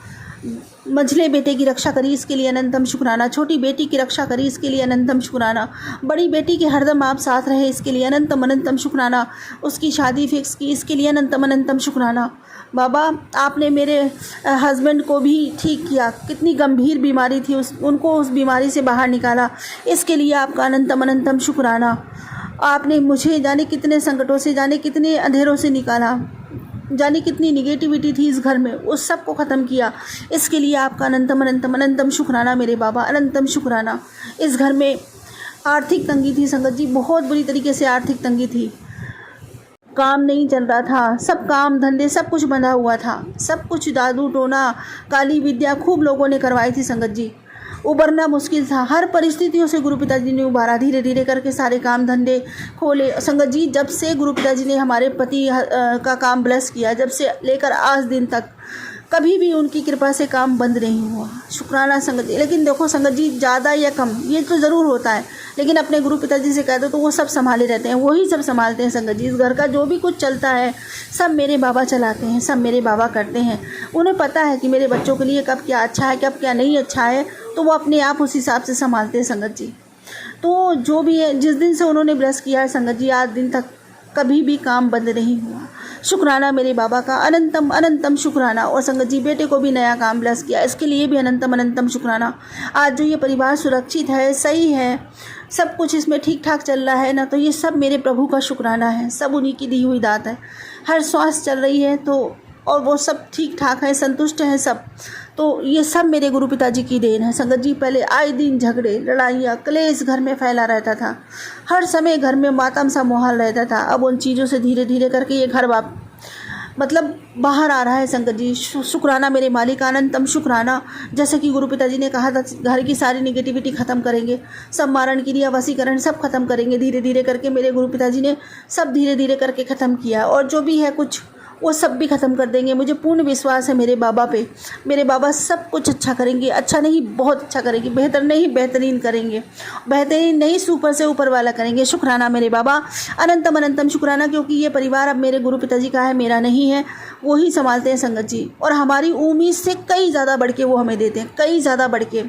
मंझले बेटे की रक्षा करी, इसके लिए अनंतम शुक्राना। छोटी बेटी की रक्षा करी, इसके लिए अनंतम शुक्राना। बड़ी बेटी के हरदम आप साथ रहे, इसके लिए अनंतम अनंतम शुक्राना। उसकी शादी फिक्स की, इसके लिए अनंतम अनंतम शुक्राना बाबा। आपने मेरे हस्बैंड को भी ठीक किया, कितनी गंभीर बीमारी थी, उनको उस बीमारी से बाहर निकाला, इसके लिए आपका अनंतम अनंतम शुक्राना। आपने मुझे जाने कितने संकटों से, जाने कितने अंधेरों से निकाला, जाने कितनी निगेटिविटी थी इस घर में, उस सब को ख़त्म किया। इसके लिए आपका अनंतम अनंतम अनंतम शुक्राना मेरे बाबा, अनंतम शुक्राना। इस घर में आर्थिक तंगी थी संगत जी, बहुत बुरी तरीके से आर्थिक तंगी थी। काम नहीं चल रहा था, सब काम धंधे सब कुछ बंधा हुआ था, सब कुछ जादू टोना काली विद्या खूब लोगों ने करवाई थी संगत जी। उबरना मुश्किल था, हर परिस्थितियों से गुरु पिताजी ने उबारा, धीरे धीरे करके सारे काम धंधे खोले संगत जी। जब से गुरु पिताजी ने हमारे पति का काम ब्लेस किया, जब से लेकर आज दिन तक कभी भी उनकी कृपा से काम बंद नहीं हुआ। शुक्राना संगत जी। लेकिन देखो संगत जी, ज़्यादा या कम ये तो ज़रूर होता है, लेकिन अपने गुरु पिताजी से कह दो तो वो सब संभाले रहते हैं, वही सब संभालते हैं संगत जी। इस घर का जो भी कुछ चलता है सब मेरे बाबा चलाते हैं, सब मेरे बाबा करते हैं। उन्हें पता है कि मेरे बच्चों के लिए कब क्या अच्छा है, कब क्या नहीं अच्छा है, तो वो अपने आप उस हिसाब से संभालते हैं संगत जी। तो जो भी है, जिस दिन से उन्होंने ब्लेस किया है संगत जी, आज दिन तक कभी भी काम बंद नहीं हुआ। शुक्राना मेरे बाबा का, अनंतम अनंतम शुक्राना। और संगत जी, बेटे को भी नया काम ब्लेस किया, इसके लिए भी अनंतम अनंतम शुक्राना। आज जो ये परिवार सुरक्षित है, सही है, सब कुछ इसमें ठीक ठाक चल रहा है ना, तो ये सब मेरे प्रभु का शुक्राना है, सब उन्हीं की दी हुई दात है। हर श्वास चल रही है तो, और वो सब ठीक ठाक है, संतुष्ट हैं सब, तो ये सब मेरे गुरु पिताजी की देन है संगत जी। पहले आए दिन झगड़े, लड़ाइयाँ, क्लेश घर में फैला रहता था, हर समय घर में मातम सा माहौल रहता था। अब उन चीज़ों से धीरे धीरे करके ये घर मतलब बाहर आ रहा है संगत जी। शुक्राना मेरे मालिक, अनंतम शुक्राना। जैसे कि गुरु पिताजी ने कहा था, घर की सारी निगेटिविटी ख़त्म करेंगे, सब मारण क्रिया वसीकरण सब खत्म करेंगे। धीरे धीरे करके मेरे गुरु पिताजी ने सब धीरे धीरे करके ख़त्म किया, और जो भी है कुछ वो सब भी ख़त्म कर देंगे। मुझे पूर्ण विश्वास है मेरे बाबा पे, मेरे बाबा सब कुछ अच्छा करेंगे। अच्छा नहीं, बहुत अच्छा करेंगे, बेहतर नहीं बेहतरीन करेंगे, बेहतरीन नहीं सुपर से ऊपर वाला करेंगे। शुक्राना मेरे बाबा, अनंतम अनंतम शुक्राना। क्योंकि ये परिवार अब मेरे गुरु पिताजी का है, मेरा नहीं है, वो ही संभालते हैं संगत जी। और हमारी उम्मीद से कई ज़्यादा बढ़ के वो हमें देते हैं, कई ज़्यादा बढ़ के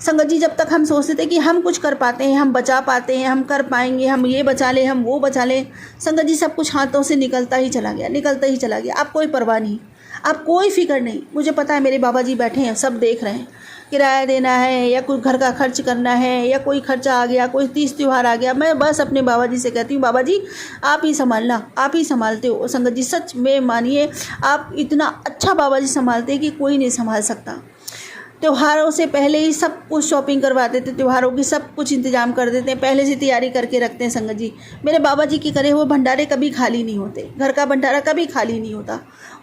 संगत जी। जब तक हम सोचते थे कि हम कुछ कर पाते हैं, हम बचा पाते हैं, हम कर पाएंगे, हम ये बचा लें, हम वो बचा लें, संगत जी सब कुछ हाथों से निकलता ही चला गया, निकलता ही चला गया। आप कोई परवाह नहीं, आप कोई फिक्र नहीं। मुझे पता है मेरे बाबा जी बैठे हैं, सब देख रहे हैं, किराया देना है या कोई घर का खर्च करना है या कोई खर्चा आ गया, कोई तीज त्यौहार आ गया, मैं बस अपने बाबा जी से कहती हूँ, बाबा जी आप ही संभालना, आप ही संभालते हो संगत जी। सच में मानिए, आप इतना अच्छा बाबा जी संभालते हैं कि कोई नहीं संभाल सकता। त्योहारों से पहले ही सब कुछ शॉपिंग करवा देते, त्योहारों की सब कुछ इंतजाम कर देते हैं, पहले से तैयारी करके रखते हैं संगत जी। मेरे बाबा जी के करे हुए भंडारे कभी खाली नहीं होते, घर का भंडारा कभी खाली नहीं होता,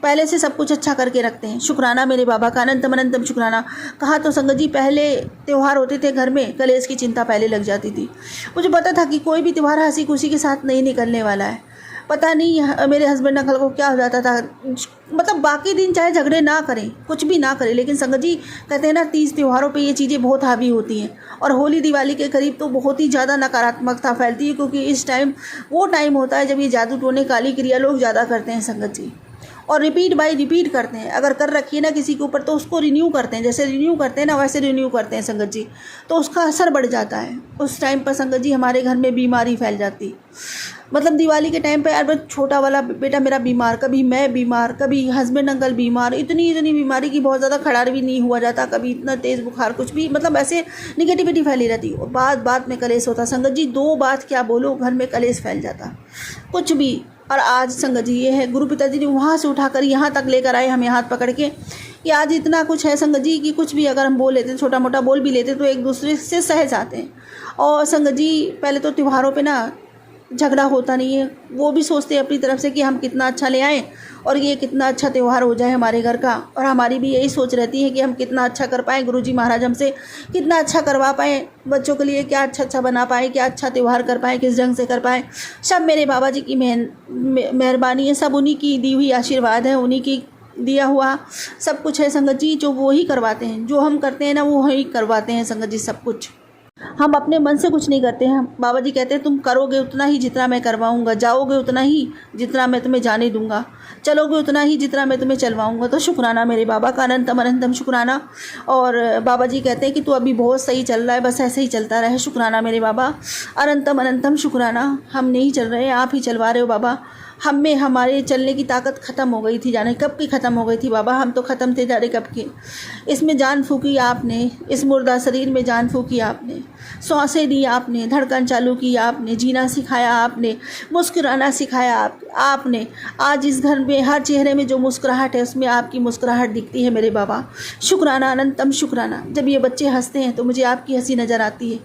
पहले से सब कुछ अच्छा करके रखते हैं। शुक्राना मेरे बाबा का, अनंतम अनंतम शुक्राना। कहा तो संगत जी पहले त्यौहार होते थे घर में, कलेश की चिंता पहले लग जाती थी। मुझे पता था कि कोई भी त्यौहार हंसी खुशी के साथ नहीं निकलने वाला है। पता नहीं मेरे हस्बैंड अंकल को क्या हो जाता था, मतलब बाकी दिन चाहे झगड़े ना करें, कुछ भी ना करें, लेकिन संगत जी कहते हैं ना 30 त्योहारों पे ये चीज़ें बहुत हावी होती हैं। और होली दिवाली के करीब तो बहुत ही ज़्यादा नकारात्मकता फैलती है, क्योंकि इस टाइम वो टाइम होता है जब ये जादू टोने काली क्रिया लोग ज़्यादा करते हैं संगत जी, और रिपीट बाय रिपीट करते हैं। अगर कर रखी है ना किसी के ऊपर तो उसको रिन्यू करते हैं, जैसे रिन्यू करते हैं ना वैसे रिन्यू करते हैं संगत जी, तो उसका असर बढ़ जाता है। उस टाइम पर संगत जी हमारे घर में बीमारी फैल जाती, मतलब दिवाली के टाइम पे यार छोटा वाला बेटा मेरा बीमार, कभी मैं बीमार, कभी हस्बैंड अंकल बीमार, इतनी बीमारी की बहुत ज़्यादा खड़ा भी नहीं हुआ जाता, कभी इतना तेज़ बुखार, कुछ भी मतलब ऐसे निगेटिविटी फैली रहती। और बात में कलेश होता संगत जी, 2 बात क्या बोलो, घर में कलेश फैल जाता कुछ भी। और आज संगत जी ये है, गुरु पिताजी ने वहाँ से उठाकर यहाँ तक लेकर आए हमें हाथ पकड़ के, कि आज इतना कुछ है संगत जी कि कुछ भी अगर हम बोल लेते, छोटा मोटा बोल भी लेते तो एक दूसरे से सह जाते हैं। और संगत जी पहले तो त्योहारों पे ना झगड़ा होता नहीं है, वो भी सोचते हैं अपनी तरफ से कि हम कितना अच्छा ले आएँ और ये कितना अच्छा त्यौहार हो जाए हमारे घर का, और हमारी भी यही सोच रहती है कि हम कितना अच्छा कर पाएँ, गुरुजी महाराज हमसे कितना अच्छा करवा पाएँ, बच्चों के लिए क्या अच्छा बना पाएँ, क्या अच्छा त्यौहार कर पाएँ, किस ढंग से कर पाएँ। सब मेरे बाबा जी की मेहरबानी है, सब उन्हीं की दी हुई आशीर्वाद है, उन्हीं की दिया हुआ सब कुछ है संगत जी, जो वो ही करवाते हैं, जो हम करते हैं ना वो ही करवाते हैं संगत जी सब कुछ। हम अपने मन से कुछ नहीं करते हैं। बाबा जी कहते हैं तुम करोगे उतना ही जितना मैं करवाऊंगा, जाओगे उतना ही जितना मैं तुम्हें जाने दूंगा, चलोगे उतना ही जितना मैं तुम्हें चलवाऊंगा। तो शुक्राना मेरे बाबा का, अनंतम अनंतम शुक्राना। और बाबा जी कहते हैं कि तू अभी बहुत सही चल रहा है, बस ऐसे ही चलता रहे। शुक्राना मेरे बाबा, अनंतम अनंतम शुक्राना। हम नहीं चल रहे हैं, आप ही चलवा रहे हो बाबा। हम में हमारे चलने की ताकत ख़त्म हो गई थी, जाने कब की ख़त्म हो गई थी बाबा, हम तो ख़त्म थे जाने कब के। इसमें जान फूकी आपने, इस मुर्दा शरीर में जान फूकी आपने, सांसें दी आपने, धड़कन चालू की आपने, जीना सिखाया आपने, मुस्कुराना सिखाया आपने। आज इस घर में हर चेहरे में जो मुस्कुराहट है उसमें आपकी मुस्कुराहट दिखती है मेरे बाबा। शुक्राना अनंतम शुक्राना। जब ये बच्चे हंसते हैं तो मुझे आपकी हंसी नज़र आती है,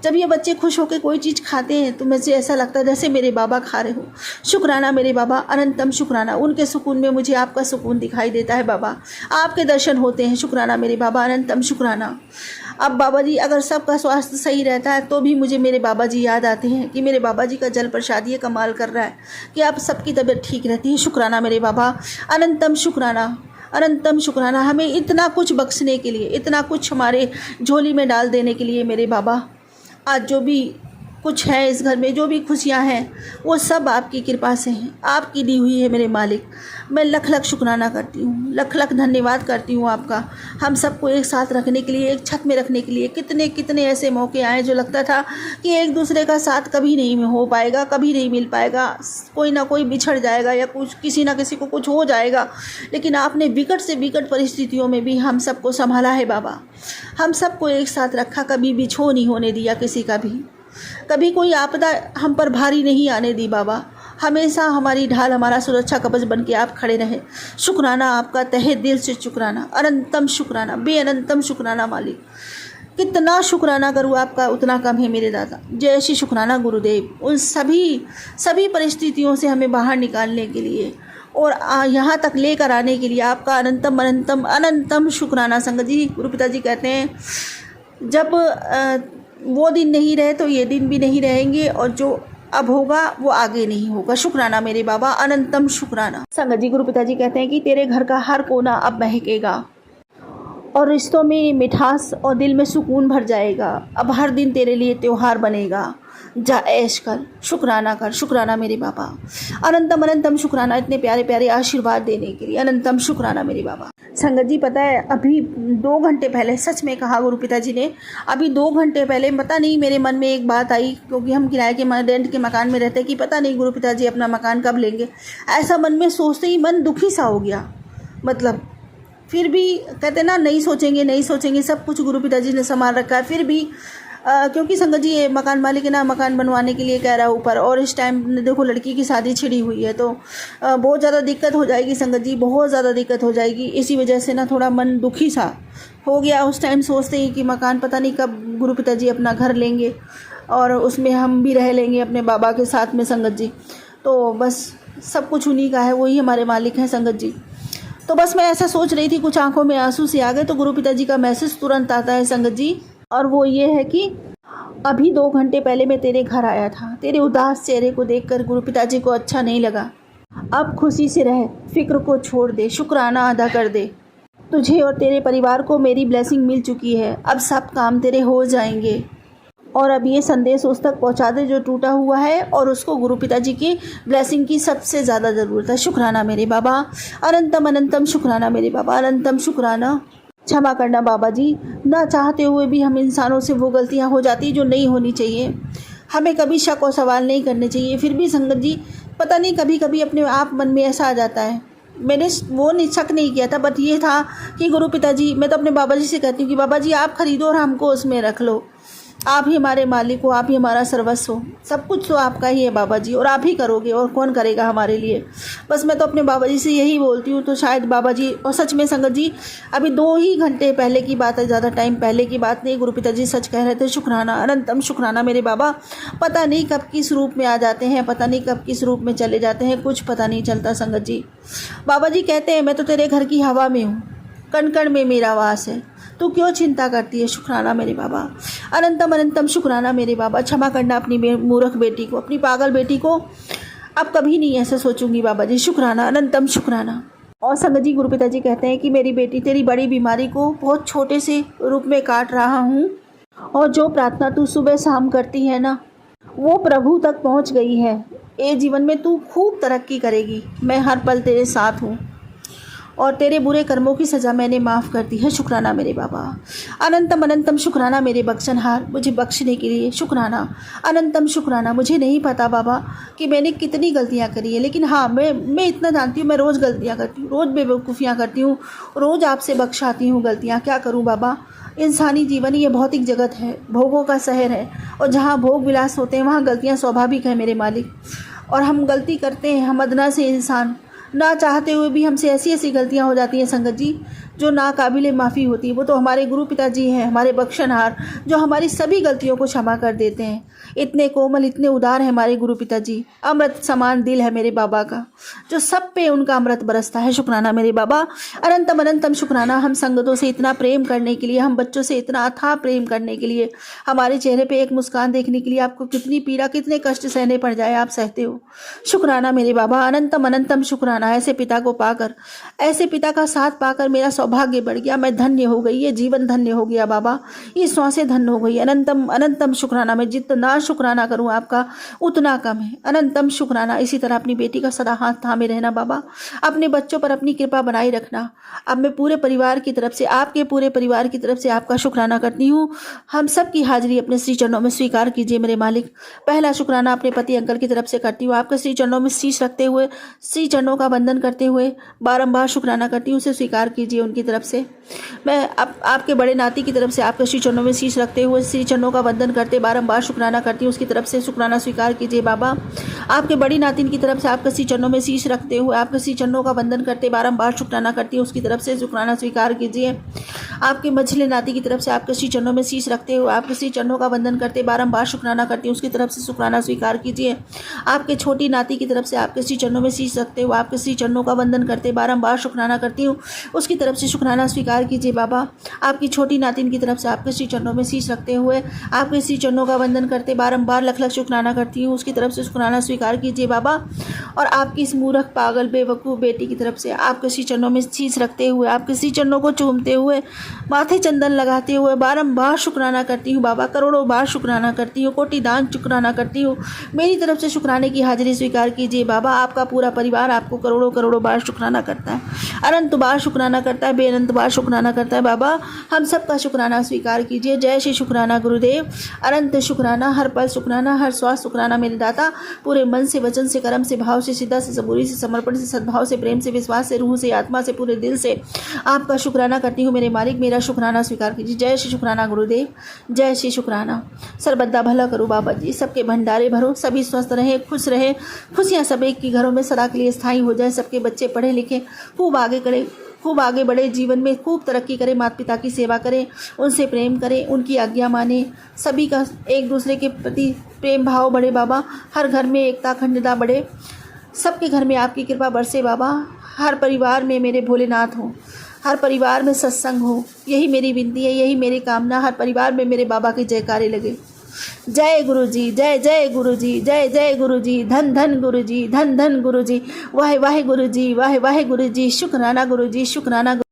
जब ये बच्चे खुश होकर कोई चीज़ खाते हैं तो मुझे ऐसा लगता है जैसे मेरे बाबा खा रहे हो। शुक्राना मेरे बाबा, अनंतम शुक्राना। उनके सुकून में मुझे आपका सुकून दिखाई देता है बाबा, आपके दर्शन होते हैं। शुक्राना मेरे बाबा, अनंतम शुक्राना। अब बाबा जी अगर सबका स्वास्थ्य सही रहता है तो भी मुझे मेरे बाबा जी याद आते हैं कि मेरे बाबा जी का जल प्रसाद ये कमाल कर रहा है कि आप सबकी तबीयत ठीक रहती है। शुक्राना मेरे बाबा, अनंतम शुक्राना, अनंतम शुक्राना। हमें इतना कुछ बख्शने के लिए, इतना कुछ हमारे झोली में डाल देने के लिए मेरे बाबा। आज जो भी कुछ है इस घर में, जो भी खुशियां हैं वो सब आपकी कृपा से हैं, आपकी दी हुई है मेरे मालिक। मैं लख लख शुक्राना करती हूँ, लख लख धन्यवाद करती हूँ आपका, हम सबको एक साथ रखने के लिए, एक छत में रखने के लिए। कितने कितने ऐसे मौके आए जो लगता था कि एक दूसरे का साथ कभी नहीं हो पाएगा, कभी नहीं मिल पाएगा, कोई ना कोई बिछड़ जाएगा या कुछ किसी ना किसी को कुछ हो जाएगा, लेकिन आपने विकट से विकट परिस्थितियों में भी हम सबको संभाला है बाबा। हम सबको एक साथ रखा, कभी बिछो नहीं होने दिया किसी का भी, कभी कोई आपदा हम पर भारी नहीं आने दी बाबा। हमेशा हमारी ढाल, हमारा सुरक्षा कवच बन के आप खड़े रहे। शुक्राना आपका, तहे दिल से शुक्राना, अनंतम शुक्राना, बेअनंतम शुक्राना मालिक। कितना शुक्राना करूँ आपका उतना कम है मेरे दादा। जय श्री शुक्राना गुरुदेव, उन सभी परिस्थितियों से हमें बाहर निकालने के लिए और यहाँ तक लेकर आने के लिए आपका अनंतम अनंतम अनंतम शुक्राना। संगत जी, गुरु पिताजी कहते हैं जब वो दिन नहीं रहे तो ये दिन भी नहीं रहेंगे, और जो अब होगा वो आगे नहीं होगा। शुक्राना मेरे बाबा, अनंतम शुक्राना। संगत जी, गुरु पिताजी कहते हैं कि तेरे घर का हर कोना अब महकेगा और रिश्तों में मिठास और दिल में सुकून भर जाएगा। अब हर दिन तेरे लिए त्योहार बनेगा, जा ऐश कर, शुक्राना कर। शुक्राना मेरे बाबा, अनंतम अनंतम शुक्राना, इतने प्यारे प्यारे आशीर्वाद देने के लिए अनंतम शुक्राना मेरे बाबा। संगत जी, पता है अभी 2 घंटे पहले, सच में कहा गुरु पिताजी ने, अभी 2 घंटे पहले पता नहीं मेरे मन में एक बात आई, क्योंकि हम किराए के रेंट के मकान में रहते कि पता नहीं गुरु पिताजी अपना मकान कब लेंगे। ऐसा मन में सोचते ही मन दुखी सा हो गया। मतलब फिर भी कहते ना, नहीं सोचेंगे, सब कुछ गुरु पिताजी ने संभाल रखा है। फिर भी क्योंकि संगत जी ये मकान मालिक है ना, मकान बनवाने के लिए कह रहा है ऊपर, और इस टाइम देखो लड़की की शादी छिड़ी हुई है, तो बहुत ज़्यादा दिक्कत हो जाएगी संगत जी, बहुत ज़्यादा दिक्कत हो जाएगी। इसी वजह से ना थोड़ा मन दुखी सा हो गया। उस टाइम सोचते ही कि मकान पता नहीं कब गुरु पिताजी अपना घर लेंगे और उसमें हम भी रह लेंगे अपने बाबा के साथ में संगत जी। तो बस सब कुछ उन्हीं का है, वही हमारे मालिक हैं संगत जी। तो बस मैं ऐसा सोच रही थी, कुछ आंखों में आंसू से आ गए तो गुरु पिताजी का मैसेज तुरंत आता है संगत जी, और वो ये है कि अभी 2 घंटे पहले मैं तेरे घर आया था। तेरे उदास चेहरे को देखकर गुरु पिताजी को अच्छा नहीं लगा। अब खुशी से रह, फिक्र को छोड़ दे, शुक्राना अदा कर दे। तुझे और तेरे परिवार को मेरी ब्लेसिंग मिल चुकी है, अब सब काम तेरे हो जाएंगे। और अब ये संदेश उस तक पहुंचा दे जो टूटा हुआ है और उसको गुरु पिताजी की ब्लेसिंग की सबसे ज़्यादा ज़रूरत है। शुक्राना मेरे बाबा, अनंतम अनंतम शुक्राना मेरे बाबा, अनंतम शुक्राना। क्षमा करना बाबा जी, ना चाहते हुए भी हम इंसानों से वो गलतियां हो जाती जो नहीं होनी चाहिए। हमें कभी शक और सवाल नहीं करने चाहिए, फिर भी संगत जी पता नहीं कभी कभी अपने आप मन में ऐसा आ जाता है। मैंने वो नहीं शक नहीं किया था, बट ये था कि गुरु पिताजी, मैं तो अपने बाबा जी से कहती हूँ कि बाबा जी आप खरीदो और हमको उसमें रख लो। आप ही हमारे मालिक हो, आप ही हमारा सर्वस्व हो, सब कुछ तो आपका ही है बाबा जी, और आप ही करोगे और कौन करेगा हमारे लिए। बस मैं तो अपने बाबा जी से यही बोलती हूँ। तो शायद बाबा जी, और सच में संगत जी अभी 2 ही घंटे पहले की बात है, ज़्यादा टाइम पहले की बात नहीं, गुरु पिताजी सच कह रहे थे। शुक्राना, अनंतम शुक्राना मेरे बाबा। पता नहीं कब किस रूप में आ जाते हैं, पता नहीं कब किस रूप में चले जाते हैं, कुछ पता नहीं चलता संगत जी। बाबा जी कहते हैं मैं तो तेरे घर की हवा में हूँ, कण कण में मेरा वास है, तू क्यों चिंता करती है। शुक्राना मेरे बाबा, अनंतम अनंतम शुक्राना मेरे बाबा। क्षमा करना अपनी मूर्ख बेटी को, अपनी पागल बेटी को। अब कभी नहीं ऐसा सोचूंगी बाबा जी। शुक्राना, अनंतम शुक्राना। और संगत जी गुरु पिताजी कहते हैं कि मेरी बेटी तेरी बड़ी बीमारी को बहुत छोटे से रूप में काट रहा हूँ, और जो प्रार्थना तू सुबह शाम करती है ना, वो प्रभु तक पहुँच गई है। ये जीवन में तू खूब तरक्की करेगी, मैं हर पल तेरे साथ हूँ, और तेरे बुरे कर्मों की सज़ा मैंने माफ़ कर दी है। शुक्राना मेरे बाबा, अनंतम अनंतम शुक्राना मेरे बख्शनहार, मुझे बख्शने के लिए शुक्राना, अनंतम शुक्राना। मुझे नहीं पता बाबा कि मैंने कितनी गलतियाँ करी है, लेकिन हाँ मैं इतना जानती हूँ, मैं रोज़ गलतियाँ करती हूँ, रोज़ बेवकूफ़ियाँ करती हूँ, रोज़ आपसे बख्शाती हूँ गलतियाँ। क्या करूँ बाबा, इंसानी जीवन ये भौतिक जगत है, भोगों का शहर है, और जहाँ भोग विलास होते हैं वहाँ गलतियाँ स्वाभाविक है मेरे मालिक। और हम गलती करते हैं, हम अदना से इंसान, ना चाहते हुए भी हमसे ऐसी ऐसी गलतियां हो जाती हैं संगत जी जो नाकाबिले माफ़ी होती है। वो तो हमारे गुरु पिताजी हैं, हमारे बख्शनहार, जो हमारी सभी गलतियों को क्षमा कर देते हैं। इतने कोमल, इतने उदार हैं हमारे गुरु पिताजी। अमृत समान दिल है मेरे बाबा का, जो सब पे उनका अमृत बरसता है। शुक्राना मेरे बाबा, अनंतम अनंतम शुक्राना। हम संगतों से इतना प्रेम करने के लिए, हम बच्चों से इतना अथाह प्रेम करने के लिए, हमारे चेहरे पे एक मुस्कान देखने के लिए आपको कितनी पीड़ा, कितने कष्ट सहने पड़ जाए, आप सहते हो। शुक्राना मेरे बाबा, अनंतम अनंतम शुक्राना। ऐसे पिता को पाकर, ऐसे पिता का साथ पाकर मेरा सौभाग्य बढ़ गया, मैं धन्य हो गई, ये जीवन धन्य हो गया बाबा, ये सांसें धन्य हो गई। अनंतम अनंतम शुक्राना। मैं जितना शुक्राना करूं आपका उतना कम है। अनंतम शुक्राना। इसी तरह अपनी बेटी का सदा हाथ थामे रहना बाबा, अपने बच्चों पर अपनी कृपा बनाए रखना। अब मैं पूरे परिवार की तरफ से, आपके पूरे परिवार की तरफ से आपका शुक्राना करती हूँ। हम सब की हाजिरी अपने श्री चरणों में स्वीकार कीजिए मेरे मालिक। पहला शुक्राना अपने पति अंकल की तरफ से करती हूँ, आपके श्री चरणों में शीश रखते हुए, श्री चरणों का वंदन करते हुए बारंबार शुक्राना करती हूँ, उसे स्वीकार कीजिए उनकी तरफ से। मैं आपके बड़े नाती की तरफ से आपके श्री चरणों में शीश रखते हुए, श्री चरणों का वंदन करते बारंबार शुक्राना करती हूँ, उसकी तरफ से शुक्राना स्वीकार कीजिए बाबा। आपके बड़ी नातिन की तरफ से आपके श्री चरणों में शीश रखते हुए, आपके श्री चरणों का वंदन करते बारंबार शुक्राना करती हूँ, उसकी तरफ से शुक्राना स्वीकार कीजिए। आपके मझले नाती की तरफ से आपके श्री चरणों में शीश रखते हुए, आपके श्री चरणों का वंदन करते बारंबार शुक्राना करती हूँ, उसकी तरफ से शुक्राना स्वीकार कीजिए। आपके छोटी नाती की तरफ से आपके श्री चरणों में शीश रखते हुए, आपके श्री चरणों का वंदन करते बारंबार शुक्राना करती हूँ, उसकी तरफ से शुक्राना स्वीकार कीजिए बाबा। आपकी छोटी नातिन की तरफ से आपके श्री चरणों में शीश रखते हुए, आपके श्री चरणों का वंदन करते बारंबार लख लख शुक्राना करती हूँ, उसकी तरफ से शुक्राना स्वीकार कीजिए बाबा। और आपकी इस मूर्ख पागल बेवकूफ़ बेटी की तरफ से आपके श्री चरणों में शीश रखते हुए, आपके श्री चरणों को चूमते हुए, माथे चंदन लगाते हुए बारंबार शुक्राना करती हूँ बाबा, करोड़ों बार शुक्राना करती हूँ, कोटि दान शुक्राना करती हूँ। मेरी तरफ से शुक्राने की हाजिरी स्वीकार कीजिए बाबा। आपका पूरा परिवार आपको करोड़ों करोड़ों बार शुक्राना करता है, अनंत बार शुक्राना करता है, बेअनंत बार शुक्राना करता है बाबा। हम सबका शुक्राना स्वीकार कीजिए। जय श्री शुक्राना गुरुदेव, अनंत शुक्राना, हर पल शुक्राना, हर श्वास शुक्राना मेरे दाता। पूरे मन से, वचन से, कर्म से, भाव से, श्रद्धा से, सबूरी से, समर्पण से, सद्भाव से, प्रेम से, विश्वास से, रूह से, आत्मा से, पूरे दिल से आपका शुक्राना करती हूँ मेरे मालिक। मेरा शुक्राना स्वीकार कीजिए। जय श्री शुक्राना गुरुदेव, जय श्री शुक्राना। सर्वदा भला करो बाबा जी, सबके भंडारे भरो, सभी स्वस्थ रहे, खुश रहे, खुशियाँ सब एक की घरों में सदा के लिए स्थायी हो जाए। सबके बच्चे पढ़े लिखे, खूब आगे करे, खूब आगे बढ़े, जीवन में खूब तरक्की करें, माता पिता की सेवा करें, उनसे प्रेम करें, उनकी आज्ञा माने, सभी का एक दूसरे के प्रति प्रेम भाव बढ़े बाबा, हर घर में एकता अखंडता बढ़े, सबके घर में आपकी कृपा बरसे बाबा, हर परिवार में मेरे भोलेनाथ हो, हर परिवार में सत्संग हो, यही मेरी विनती है, यही मेरी कामना, हर परिवार में मेरे बाबा के जयकारे लगे। जय गुरु जी, जय जय गुरु जी, जय जय गुरु जी, धन धन गुरु जी, धन धन गुरु जी, वाहे वाहे गुरु जी, वाहे वाहे गुरु जी, शुक्राना गुरु जी, शुक्राना।